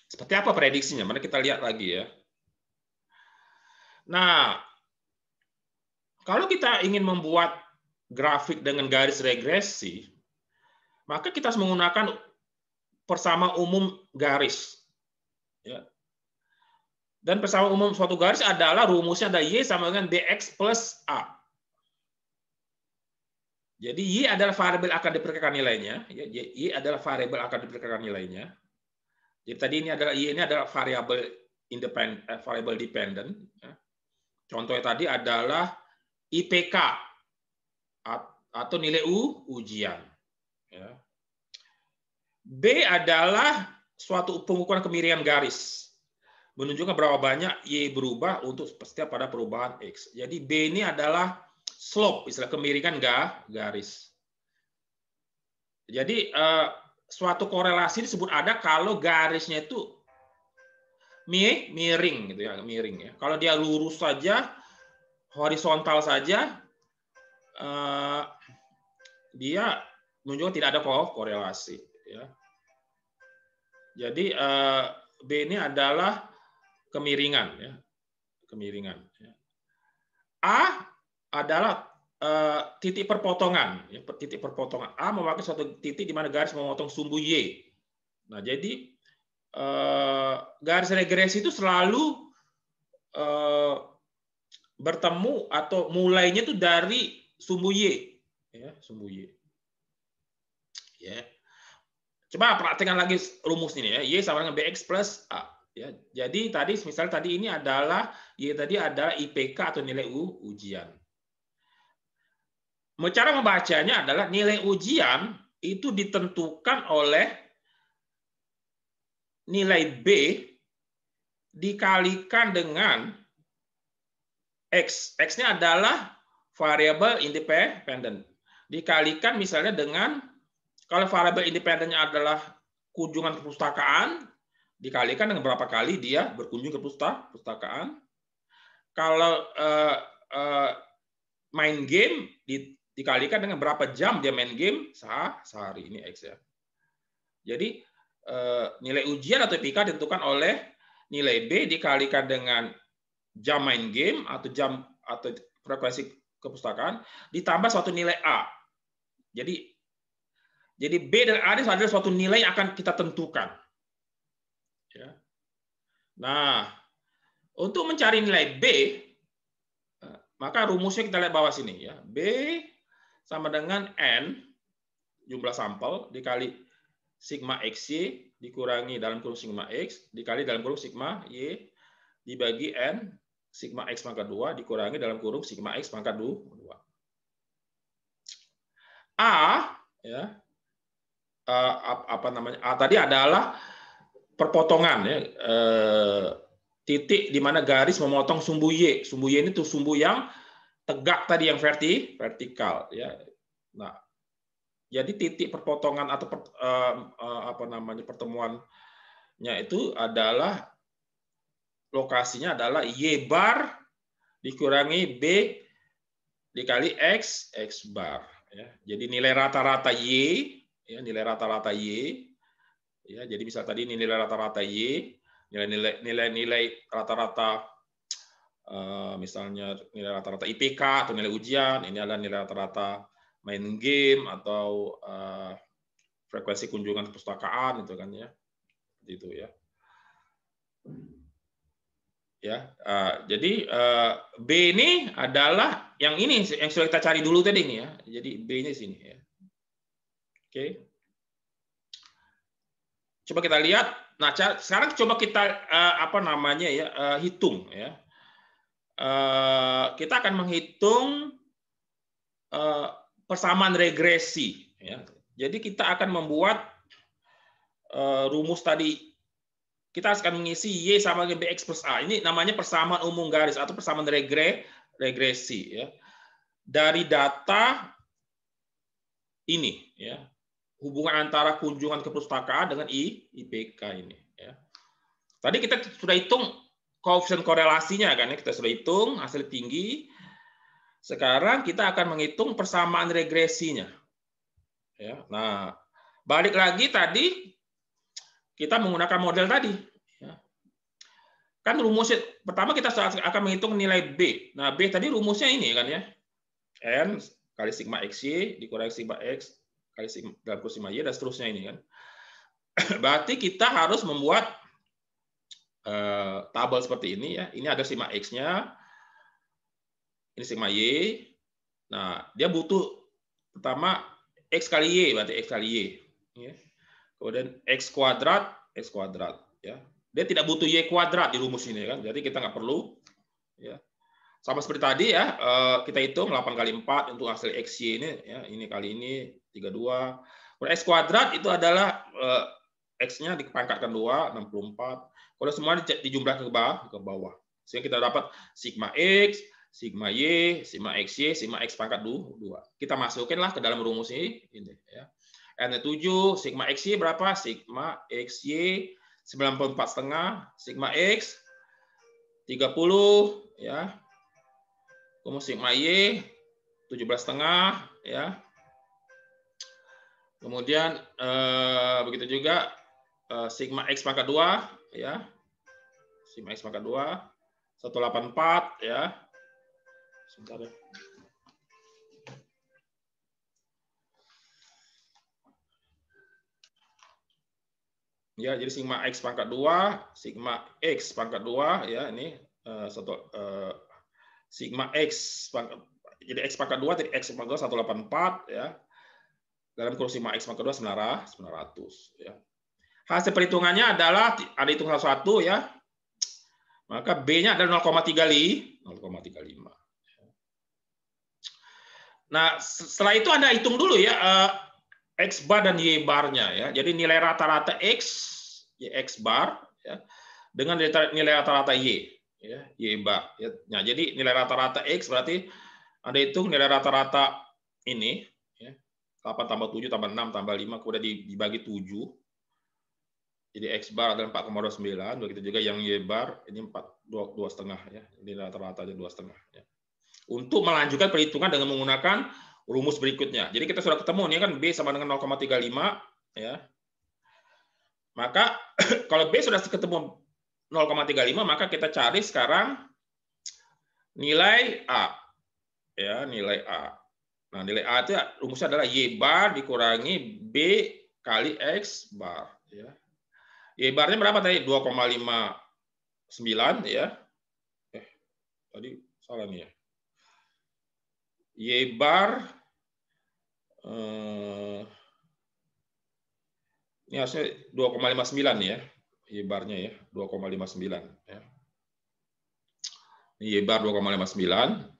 Seperti apa prediksinya? Mari kita lihat lagi ya. Nah, kalau kita ingin membuat grafik dengan garis regresi, maka kita harus menggunakan persamaan umum garis. Ya. Dan persamaan umum suatu garis adalah rumusnya ada Y sama dengan BX plus A. Jadi Y adalah variabel akan diperkirakan nilainya. Y adalah variabel akan diperkirakan nilainya. Jadi tadi ini adalah Y ini adalah variabel independent, variabel dependent. Contohnya tadi adalah IPK atau nilai ujian. B adalah suatu pengukuran kemiringan garis, menunjukkan berapa banyak Y berubah untuk setiap pada perubahan X. Jadi B ini adalah slope, istilah kemiringan garis. Jadi suatu korelasi disebut ada kalau garisnya itu miring, gitu ya, miring ya. Kalau dia lurus saja, horizontal saja, dia menunjukkan tidak ada korelasi. Ya. Jadi B ini adalah kemiringan, ya, kemiringan. A adalah titik perpotongan, ya, titik perpotongan. A mewakili suatu titik di mana garis memotong sumbu Y. Nah, jadi garis regresi itu selalu bertemu atau mulainya itu dari sumbu Y, ya, sumbu Y. Ya. Coba perhatikan lagi rumus ini ya, Y sama dengan BX plus A. Ya, jadi tadi misalnya tadi ini adalah Y tadi adalah IPK atau nilai ujian. Cara membacanya adalah nilai ujian itu ditentukan oleh nilai B dikalikan dengan X. X-nya adalah variabel independen. Dikalikan misalnya dengan, kalau variabel independennya adalah kunjungan ke perpustakaan, dikalikan dengan berapa kali dia berkunjung ke perpustakaan. Kalau main game dikalikan dengan berapa jam dia main game sehari, ini X ya. Jadi nilai ujian atau IPK ditentukan oleh nilai B dikalikan dengan jam main game atau jam atau frekuensi kepustakaan ditambah suatu nilai A. Jadi B dan A adalah suatu nilai yang akan kita tentukan. Ya. Nah, untuk mencari nilai B, maka rumusnya kita lihat bawah sini ya. B sama dengan N jumlah sampel dikali sigma XY dikurangi dalam kurung sigma X dikali dalam kurung sigma Y dibagi N sigma X pangkat 2 dikurangi dalam kurung sigma X pangkat 2. A ya, apa namanya? A tadi adalah perpotongan ya, titik di mana garis memotong sumbu Y. Sumbu Y ini tuh sumbu yang tegak tadi, yang vertikal ya. Nah, jadi titik perpotongan atau apa namanya pertemuannya itu adalah lokasinya adalah Y bar dikurangi B dikali X bar ya. Jadi nilai rata-rata Y ya, nilai rata-rata Y ya. Jadi bisa tadi ini nilai rata-rata Y, nilai rata-rata misalnya nilai rata-rata IPK atau nilai ujian, ini adalah nilai rata-rata main game atau frekuensi kunjungan ke perpustakaan itu kan ya. Itu ya. Ya, jadi B ini adalah yang ini yang sudah kita cari dulu tadi ini ya. Jadi B ini sini ya. Oke. Coba kita lihat. Nah, sekarang coba kita apa namanya ya, hitung ya. Kita akan menghitung persamaan regresi ya. Jadi kita akan membuat rumus tadi. Kita akan mengisi Y sama dengan BX plus A. Ini namanya persamaan umum garis atau persamaan regresi ya. Dari data ini ya. Hubungan antara kunjungan ke perpustakaan dengan IPK ini ya. Tadi kita sudah hitung koefisien korelasinya kan ya, kita sudah hitung hasil tinggi. Sekarang kita akan menghitung persamaan regresinya. Ya. Nah, balik lagi tadi kita menggunakan model tadi. Ya. kan rumusnya pertama kita akan menghitung nilai B. Nah, B tadi rumusnya ini kan ya. N kali sigma XY dikurangi sigma X kali sigma dalam kursi sigma Y dan seterusnya ini kan. Berarti kita harus membuat tabel seperti ini ya. Ini ada sigma X-nya. Ini sigma Y. Nah, dia butuh pertama X kali Y, berarti X kali Y. Ya. Kemudian X kuadrat ya. Dia tidak butuh Y kuadrat di rumus ini kan, jadi kita nggak perlu. Ya. Sama seperti tadi ya, kita hitung 8 kali 4 untuk hasil XY ini, ya, ini kali ini 32. X kuadrat itu adalah X-nya dipangkatkan 2, 64. Kalau semua dijumlah ke bawah. Sehingga kita dapat sigma X, sigma Y, sigma XY, sigma X pangkat 2. Kita masukinlah ke dalam rumus ini ya. N-nya 7, sigma XY berapa? Sigma XY 94,5, sigma X 30 ya. Kemudian sigma Y 17,5 ya. Kemudian begitu juga sigma X pangkat 2 ya. Sigma X pangkat 2 184 ya. Sebentar ya. Ya, jadi sigma X pangkat 2, sigma X pangkat 2 ya, ini sigma X pangkat, jadi X pangkat 2 jadi X pangkat 2 184 ya. Dalam kurung sigma X pangkat 2 900 ya. Hasil perhitungannya adalah ada hitung satu ya. Maka B-nya adalah 0,35. Nah, setelah itu Anda hitung dulu ya X bar dan Y barnya ya. Jadi nilai rata-rata X, Y X bar ya, dengan nilai rata-rata Y ya, Y bar ya. Nah, jadi nilai rata-rata X berarti Anda hitung nilai rata-rata ini ya. 8 tambah 7 tambah 6 tambah 5 kemudian dibagi 7. Jadi X bar adalah 4,29, begitu juga yang Y bar ini 2,5 ya. Ini rata-rata aja 2,5 ya. Untuk melanjutkan perhitungan dengan menggunakan rumus berikutnya. Jadi kita sudah ketemu nih kan B sama dengan 0,35 ya. Maka kalau B sudah ketemu 0,35 maka kita cari sekarang nilai A. Ya, nilai A. Nah, nilai A itu rumusnya adalah Y bar dikurangi B kali X bar ya. Y barnya berapa tadi? 2,59 ya. Tadi salah nih ya. Y bar ini hasilnya 2,59 ya. Y barnya ya, 2,59 ya. Ini Y bar 2,59.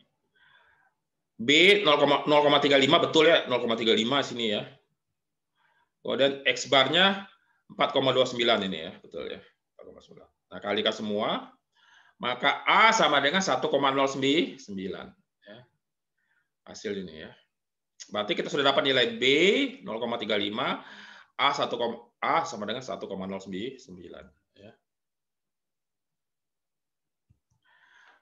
B 0,35 betul ya, 0,35 sini ya. Kemudian X barnya 4,29 ini ya, betul ya. 4,9. Nah, kalikan semua, maka A sama dengan 1,09 ya. Hasil ini ya. Berarti kita sudah dapat nilai B 0,35, A sama dengan 1,09 ya.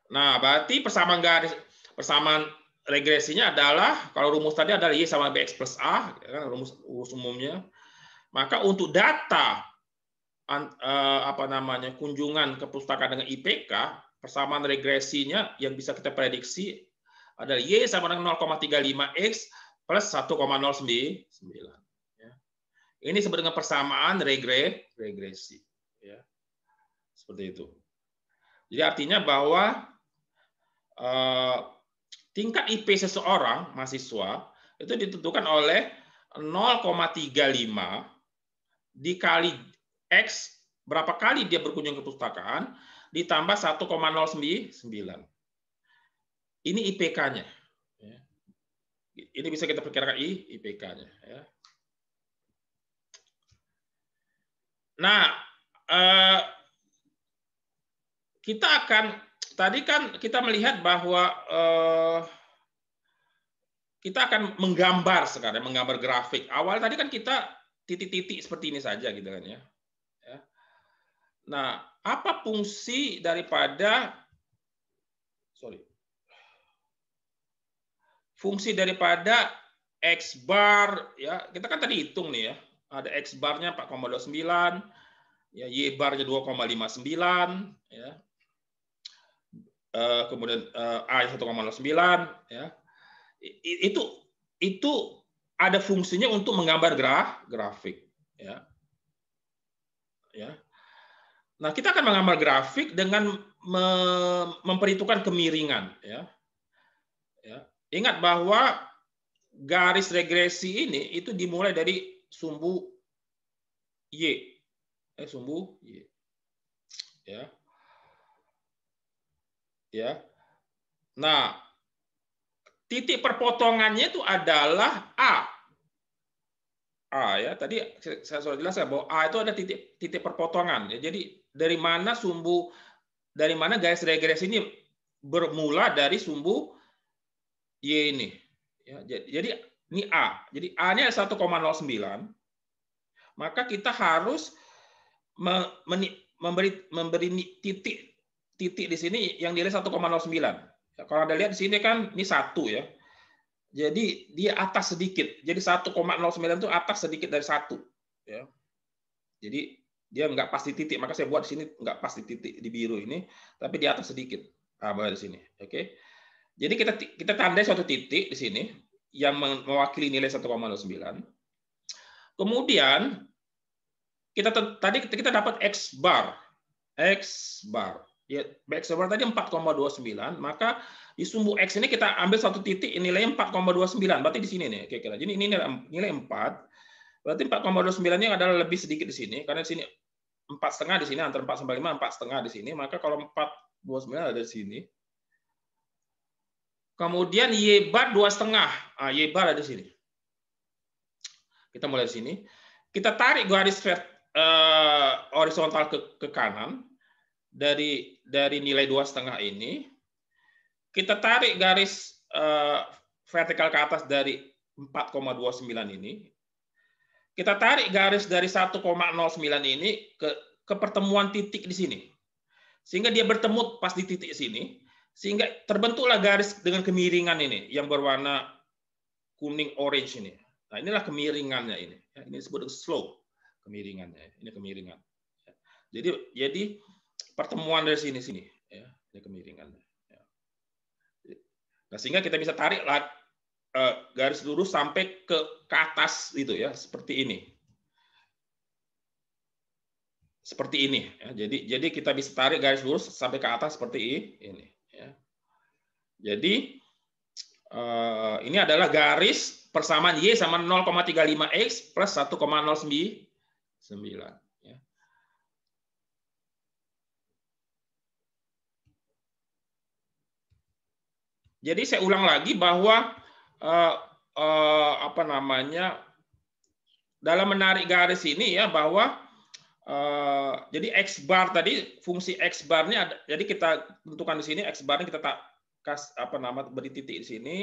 Nah, berarti persamaan regresinya adalah kalau rumus tadi adalah Y sama BX plus A, kan rumus umumnya. Maka untuk data kunjungan ke perpustakaan dengan IPK, persamaan regresinya yang bisa kita prediksi adalah Y sama dengan 0,35X plus 1,09. Ya. Ini disebut dengan persamaan regresi. Ya. Seperti itu. Jadi artinya bahwa tingkat IP seseorang, mahasiswa, itu ditentukan oleh 0,35 dikali X, berapa kali dia berkunjung ke perpustakaan, ditambah 1,09. Ini IPK-nya. Ini bisa kita perkirakan IPK-nya. Nah, kita akan, tadi kan kita melihat bahwa kita akan menggambar sekarang, menggambar grafik. Awal tadi kan kita titik-titik seperti ini saja gitu kan ya. Nah, apa fungsi daripada X bar ya, kita kan tadi hitung nih ya. Ada X barnya 4,29, ya Y barnya 2,59 ya. kemudian A 1,09 ya. Itu ada fungsinya untuk menggambar grafik ya. Ya. Nah, kita akan menggambar grafik dengan memperhitungkan kemiringan ya. Ya. Ingat bahwa garis regresi ini itu dimulai dari sumbu Y. Sumbu Y. Ya. Ya. Nah, titik perpotongannya itu adalah A. A ya, tadi saya sudah jelaskan bahwa A itu ada titik perpotongan ya. Jadi dari mana garis regresi ini bermula dari sumbu Y ini. Ya, jadi ini A. Jadi A-nya 1,09. Maka kita harus memberi titik di sini yang nilai 1,09. Ya, kalau Anda lihat di sini kan ini 1 ya. Jadi dia atas sedikit. Jadi 1,09 itu atas sedikit dari 1. Ya. Jadi dia nggak pasti titik. Maka saya buat di sini nggak pasti titik di biru ini, tapi di atas sedikit. Nah, di sini. Oke. Jadi kita tandai suatu titik di sini yang mewakili nilai 1,09. Kemudian tadi kita dapat X bar. Ya, X bar tadi 4,29, maka di sumbu X ini kita ambil satu titik nilainya 4,29, berarti di sini nih kira-kira. Jadi ini nilai 4, berarti 4,29-nya adalah lebih sedikit di sini, karena di sini 4,5 di sini, antara 4 sampai 5, 4,5 di sini, maka kalau 4,29 ada di sini. Kemudian Y bar 2,5, Y bar ada di sini. Kita mulai di sini, kita tarik garis horizontal ke kanan, dari nilai 2,5 ini, kita tarik garis vertikal ke atas dari 4,29 ini, kita tarik garis dari 1,09 ini ke pertemuan titik di sini, sehingga dia bertemu pas di titik sini, sehingga terbentuklah garis dengan kemiringan ini yang berwarna kuning orange ini. Nah, inilah kemiringannya ini. Ini disebut slope kemiringannya. Ini kemiringan. Jadi pertemuan dari sini ya, ini kemiringannya. Nah, sehingga kita bisa tarik garis lurus sampai ke atas itu ya, seperti ini. Seperti ini ya. Jadi kita bisa tarik garis lurus sampai ke atas seperti ini ya. Jadi ini adalah garis persamaan Y sama 0,35X plus 1,09 ya. Jadi saya ulang lagi bahwa dalam menarik garis ini ya, bahwa jadi X bar tadi, fungsi X barnya jadi kita tentukan di sini, X barnya kita beri titik di sini,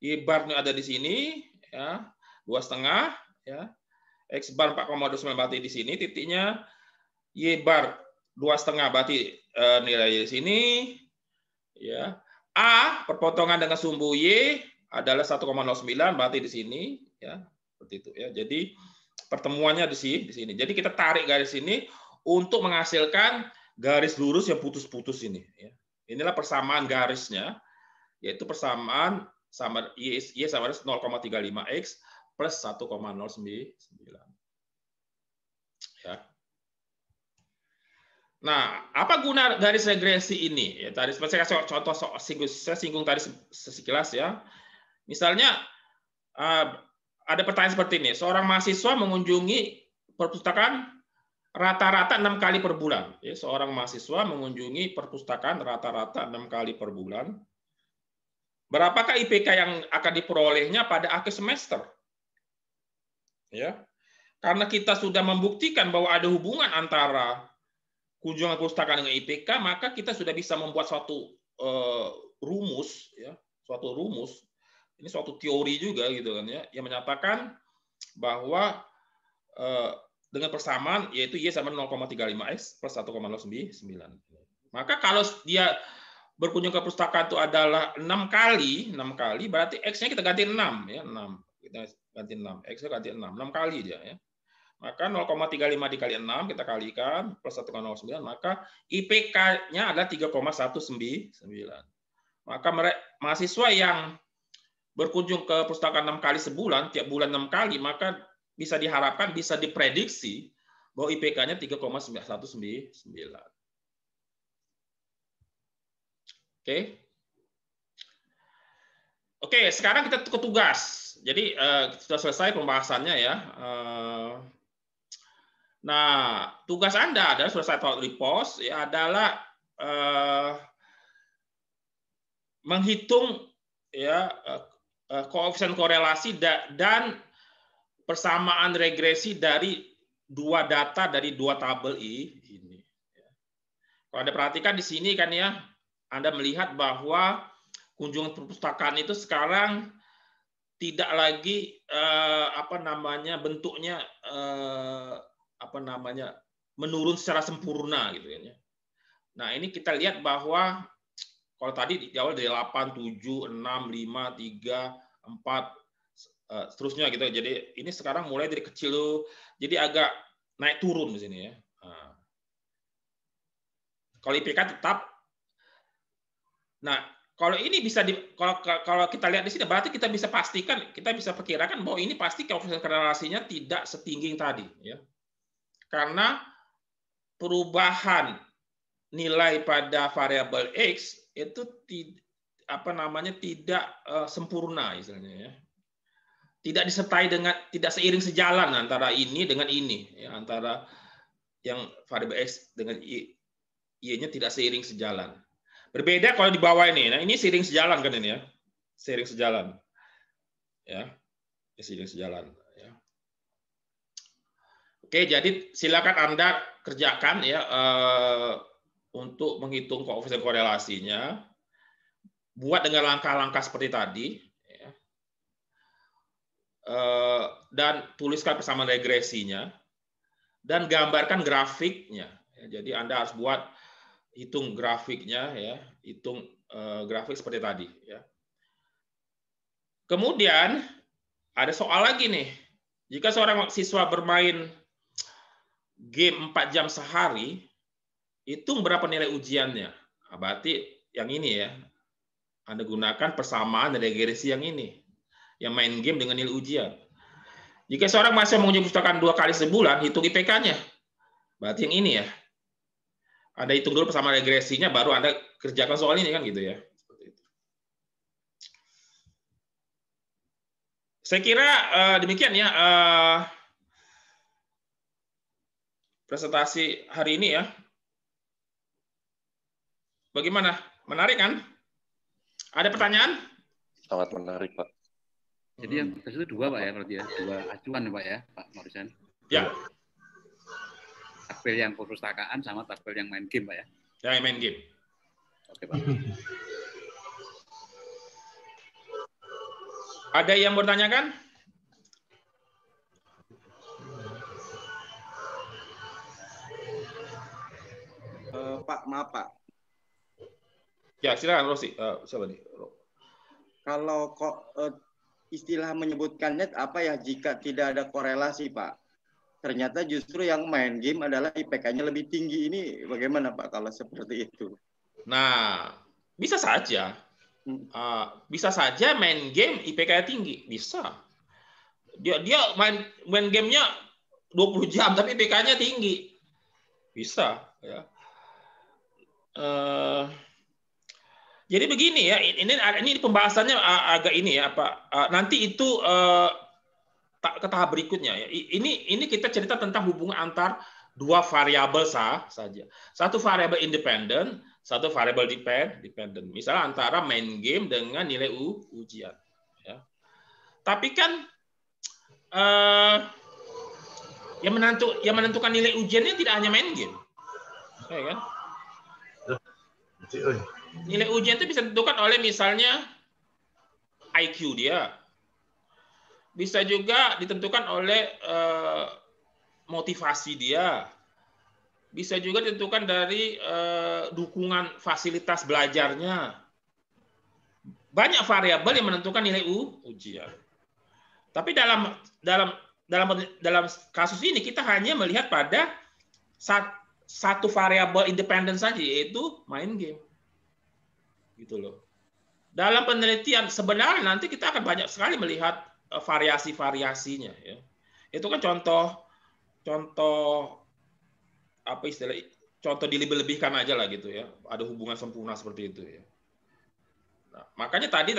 Y barnya ada di sini ya, 2,5 ya. X bar 4,29 berarti di sini titiknya, Y bar 2,5 berarti nilai di sini ya. A perpotongan dengan sumbu Y adalah 1,09 berarti di sini ya, seperti itu ya. Jadi pertemuannya di sini. Jadi kita tarik garis ini untuk menghasilkan garis lurus yang putus-putus ini ya. Inilah persamaan garisnya, yaitu persamaan sama Y sama 0,35X plus 1,09 ya. Nah, apa guna garis regresi ini? Ya, tadi saya kasih contoh, saya singgung tadi sekilas ya. Misalnya ada pertanyaan seperti ini: seorang mahasiswa mengunjungi perpustakaan rata-rata 6 kali per bulan. Ya, seorang mahasiswa mengunjungi perpustakaan rata-rata 6 kali per bulan. Berapakah IPK yang akan diperolehnya pada akhir semester? Ya, karena kita sudah membuktikan bahwa ada hubungan antara kunjungan perpustakaan dengan IPK, maka kita sudah bisa membuat suatu rumus, ya, suatu rumus. Ini suatu teori juga, gitu kan ya, yang menyatakan bahwa dengan persamaan yaitu Y sama 0,35X plus 1,09. Maka kalau dia berkunjung ke perpustakaan itu adalah 6 kali, berarti X-nya kita ganti 6 ya, 6. Kita ganti 6, X-nya ganti 6 kali dia ya. Maka 0,35 dikali 6 kita kalikan plus 1,09, maka IPK-nya adalah 3,199. Maka mahasiswa yang berkunjung ke perpustakaan 6 kali sebulan, tiap bulan 6 kali, maka bisa diharapkan, bisa diprediksi bahwa IPK-nya 3,199. Oke, sekarang kita ke tugas. Jadi sudah selesai pembahasannya ya. Nah, tugas Anda adalah sudah saya tahu di pos ya, adalah menghitung ya koefisien korelasi dan persamaan regresi dari dua data dari dua tabel ini. Kalau Anda perhatikan di sini kan ya, Anda melihat bahwa kunjungan perpustakaan itu sekarang tidak lagi bentuknya menurun secara sempurna gitu kan ya. Nah, ini kita lihat bahwa kalau tadi di awal dari 8, 7, 6, 5, 3, 4 seterusnya gitu. Jadi ini sekarang mulai dari kecil tuh, jadi agak naik turun di sini ya. Nah, kalau IPK tetap. Nah, kalau ini bisa kalau kita lihat di sini berarti kita bisa pastikan, kita bisa perkirakan bahwa ini pasti koefisien korelasinya tidak setinggi yang tadi ya. Karena perubahan nilai pada variabel X itu tidak sempurna istilahnya ya. Tidak disertai dengan, tidak seiring sejalan antara ini dengan ini ya, antara yang variabel X dengan Y-nya tidak seiring sejalan. Berbeda kalau di bawah ini. Nah, ini seiring sejalan kan ini ya. Seiring sejalan. Ya. Seiring sejalan ya. Oke, jadi silakan Anda kerjakan ya untuk menghitung koefisien korelasinya. Buat dengan langkah-langkah seperti tadi ya. Dan tuliskan persamaan regresinya dan gambarkan grafiknya. Jadi Anda harus buat hitung grafiknya ya, hitung grafik seperti tadi ya. Kemudian ada soal lagi nih. Jika seorang siswa bermain game 4 jam sehari, hitung berapa nilai ujiannya. Nah, berarti yang ini ya. Anda gunakan persamaan regresi yang ini. Yang main game dengan nilai ujian. Jika seorang mahasiswa mengunjungi perpustakaan 2 kali sebulan, hitung IPK-nya. Berarti yang ini ya. Anda hitung dulu persamaan regresinya, baru Anda kerjakan soal ini kan gitu ya. Saya kira demikian ya presentasi hari ini ya. Bagaimana? Menarik kan? Ada pertanyaan? Sangat menarik, Pak. Jadi yang tes itu 2, Pak ya, berarti ya. 2 acuan ya, Pak ya, Pak Marisan. Ya. Tabel yang perpustakaan sama tabel yang main game, Pak ya. Ya, yang main game. Oke, Pak. Ada yang bertanyakan? Pak, maaf Pak. Ya, silakan Rosi. Siapa nih? Kalau kok istilah menyebutkannya apa ya jika tidak ada korelasi, Pak? Ternyata justru yang main game adalah IPK-nya lebih tinggi. Ini bagaimana, Pak, kalau seperti itu? Nah, bisa saja. Bisa saja main game IPK-nya tinggi. Bisa. Dia main gamenya 20 jam, tapi IPK-nya tinggi. Bisa. Ya. Jadi begini ya, ini pembahasannya agak ini ya, nanti itu ke tahap berikutnya ya. Ini kita cerita tentang hubungan antar dua variabel saja. Satu variabel independen, satu variabel dependent. Misalnya antara main game dengan nilai ujian. Ya. Tapi kan yang menentukan nilai ujiannya tidak hanya main game, ya kan? Nilai ujian itu bisa ditentukan oleh misalnya IQ dia. Bisa juga ditentukan oleh motivasi dia. Bisa juga ditentukan dari dukungan fasilitas belajarnya. Banyak variabel yang menentukan nilai ujian. Tapi dalam dalam kasus ini kita hanya melihat pada satu variabel independen saja, yaitu main game. Gitu loh. Dalam penelitian sebenarnya nanti kita akan banyak sekali melihat variasi-variasinya. Ya. Itu kan contoh apa istilah? Contoh dilebih-lebihkan aja lah gitu ya. Ada hubungan sempurna seperti itu ya. Nah, makanya tadi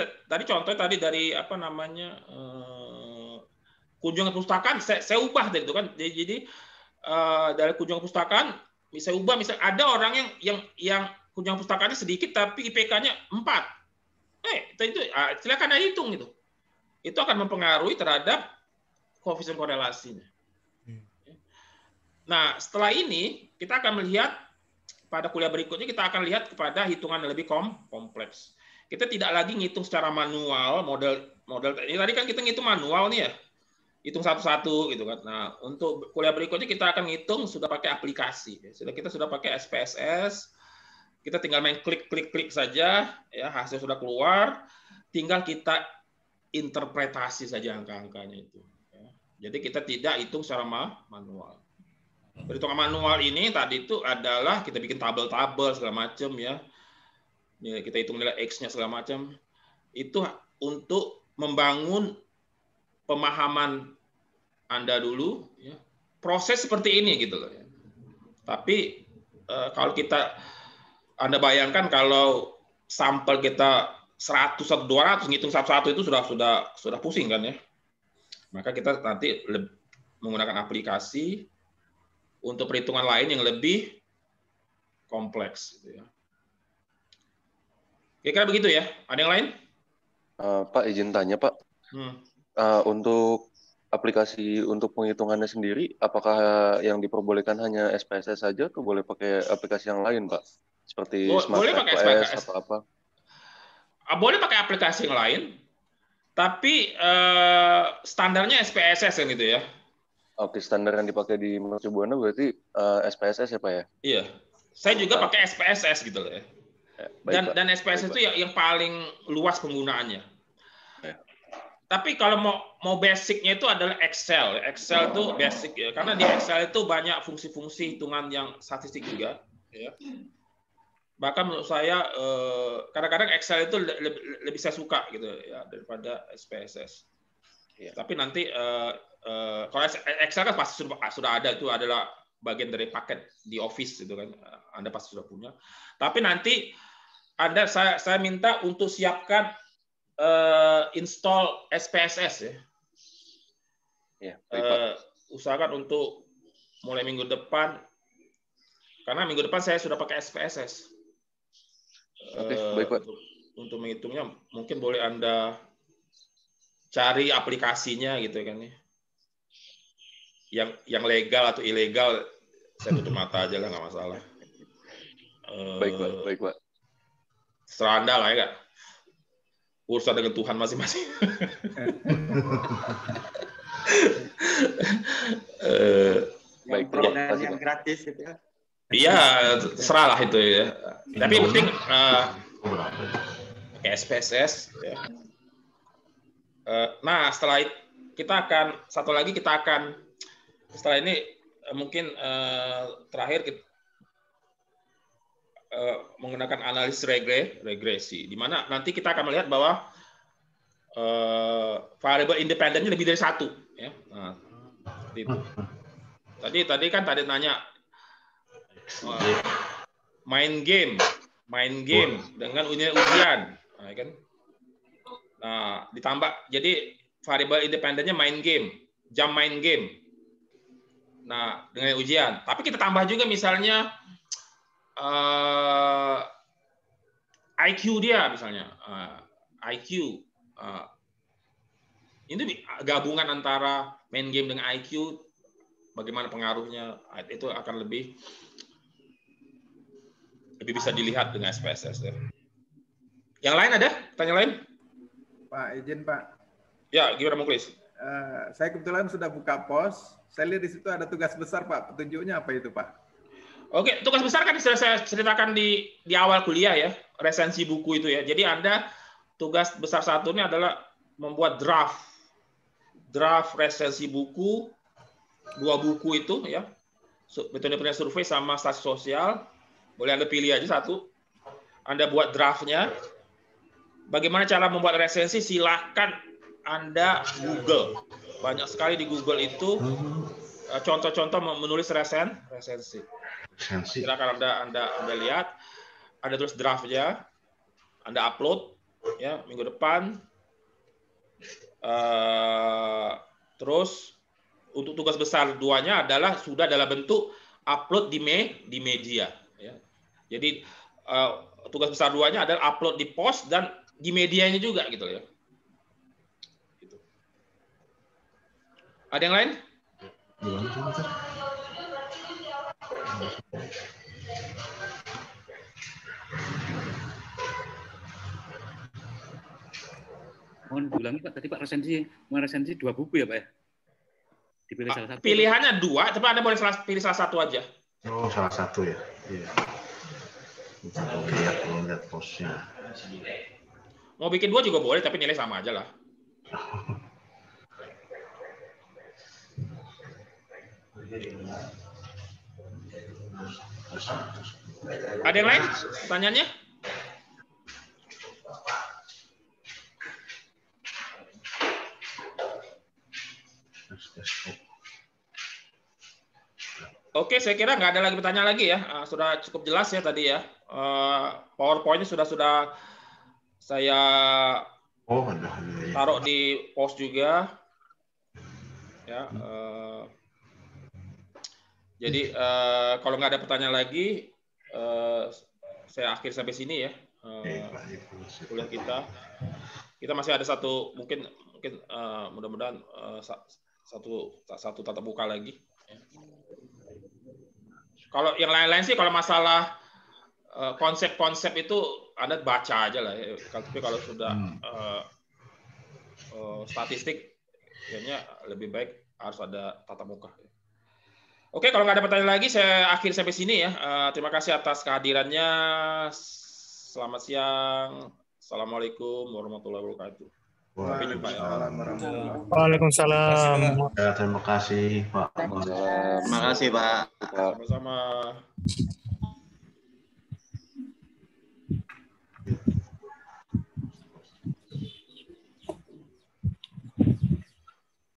contoh tadi dari apa namanya kunjungan perpustakaan saya ubah dari itu kan. Jadi dari kunjungan perpustakaan bisa ubah, misal ada orang yang kunjungan perpustakaannya sedikit tapi IPK-nya 4. Itu silakan Anda hitung itu. Itu akan mempengaruhi terhadap koefisien korelasinya. Nah, setelah ini kita akan melihat pada kuliah berikutnya kita akan lihat kepada hitungan yang lebih kompleks. Kita tidak lagi ngitung secara manual model ini tadi kan kita ngitung manual nih ya. Hitung satu-satu gitu kan. Nah, untuk kuliah berikutnya kita akan ngitung sudah pakai aplikasi. Kita sudah pakai SPSS. Kita tinggal main klik saja ya, hasil sudah keluar, tinggal kita interpretasi saja angka-angkanya itu. Jadi kita tidak hitung secara manual. Perhitungan manual ini tadi itu adalah kita bikin tabel-tabel segala macam ya. Kita hitung nilai X-nya segala macam. Itu untuk membangun pemahaman Anda dulu ya. Proses seperti ini gitu loh ya. Tapi kalau Anda bayangkan kalau sampel kita 100 atau 200 ngitung satu-satu itu sudah pusing kan ya. Maka kita nanti menggunakan aplikasi untuk perhitungan lain yang lebih kompleks. Gitu ya. Kira-kira begitu ya. Ada yang lain? Pak, izin tanya Pak. Untuk aplikasi untuk penghitungannya sendiri, apakah yang diperbolehkan hanya SPSS saja atau boleh pakai aplikasi yang lain Pak? Seperti Smart SPSS atau apa? Boleh pakai aplikasi yang lain, tapi standarnya SPSS kan gitu ya. Oke, standar yang dipakai di Mercubuana berarti SPSS ya Pak ya? Iya, saya juga pakai SPSS gitu loh ya. Dan SPSS itu yang paling luas penggunaannya. Ya. Tapi kalau mau basicnya itu adalah Excel. Excel itu basic ya, karena di Excel itu banyak fungsi-fungsi hitungan yang statistik juga. Ya. Bahkan menurut saya kadang-kadang Excel itu lebih saya suka gitu ya daripada SPSS. Ya. Tapi nanti kalau Excel kan pasti sudah ada, itu adalah bagian dari paket di Office gitu kan, Anda pasti sudah punya. Tapi nanti saya minta untuk siapkan install SPSS ya. Ya, usahakan untuk mulai minggu depan, karena minggu depan saya sudah pakai SPSS. Oke, baik Pak. Untuk menghitungnya mungkin boleh Anda cari aplikasinya gitu kan ya. Yang legal atau ilegal saya tutup mata aja lah, nggak masalah. Baik Pak. Serah Anda lah ya, Kak. Urusan dengan Tuhan masing-masing. Baik, yang gratis gitu ya. Iya, serah lah itu ya. Tapi yang penting pakai SPSS. Ya. Nah, setelah setelah ini mungkin terakhir kita menggunakan analisis regresi, di mana nanti kita akan melihat bahwa variabel independennya lebih dari satu. Ya. Nah, seperti itu. Tadi nanya main game dengan ujian, nah, kan? Nah, ditambah jadi variabel independennya main game, jam main game. Nah, dengan ujian. Tapi kita tambah juga misalnya IQ dia misalnya, IQ. Ini gabungan antara main game dengan IQ, bagaimana pengaruhnya, itu akan lebih bisa dilihat dengan SPSS. Yang lain ada? Tanya lain? Pak, izin Pak. Ya, gimana Muklis? Saya kebetulan sudah buka pos. Saya lihat di situ ada tugas besar Pak. Petunjuknya apa itu Pak? Oke, tugas besar kan sudah saya ceritakan di awal kuliah ya, resensi buku itu ya. Jadi Anda tugas besar satu ini adalah membuat draft draft resensi buku, 2 buku itu ya, metode penilaian survei sama stasi sosial. Boleh Anda pilih aja satu. Anda buat draftnya. Bagaimana cara membuat resensi? Silahkan Anda Google. Banyak sekali di Google itu contoh-contoh menulis resensi. Silakan Anda lihat. Anda tulis draftnya, Anda upload ya minggu depan. Terus untuk tugas besar 2-nya adalah sudah dalam bentuk upload di media. Ya. Jadi tugas besar 2-nya adalah upload di post dan di medianya juga gitu ya. Gitu. Ada yang lain? Mohon diulangi Pak, tadi Pak resensi 2 buku ya Pak ya? Dipilih salah satu. Pilihannya 2, tapi Anda boleh pilih salah satu aja. Oh, salah satu ya. Iya. Lihat posnya. Mau bikin 2 juga boleh, tapi nilai sama aja lah. Ada yang lain pertanyaannya? Oke, saya kira nggak ada lagi pertanyaan lagi ya. Sudah cukup jelas ya tadi ya. PowerPoint-nya sudah saya taruh di post juga. Ya. Jadi kalau nggak ada pertanyaan lagi, saya akhir sampai sini ya. Kuliah kita. Kita masih ada satu mungkin mudah-mudahan satu tatap muka lagi. Kalau yang lain-lain sih kalau masalah konsep-konsep itu Anda baca aja lah. Ya. Tapi kalau sudah statistik, kayaknya lebih baik harus ada tatap muka. Oke, kalau nggak ada pertanyaan lagi, saya akhir sampai sini ya. Terima kasih atas kehadirannya. Selamat siang. Assalamualaikum warahmatullahi wabarakatuh. Sampai jumpa ya. Waalaikumsalam. Ya, terima kasih Pak. Terima kasih Pak. Sama-sama.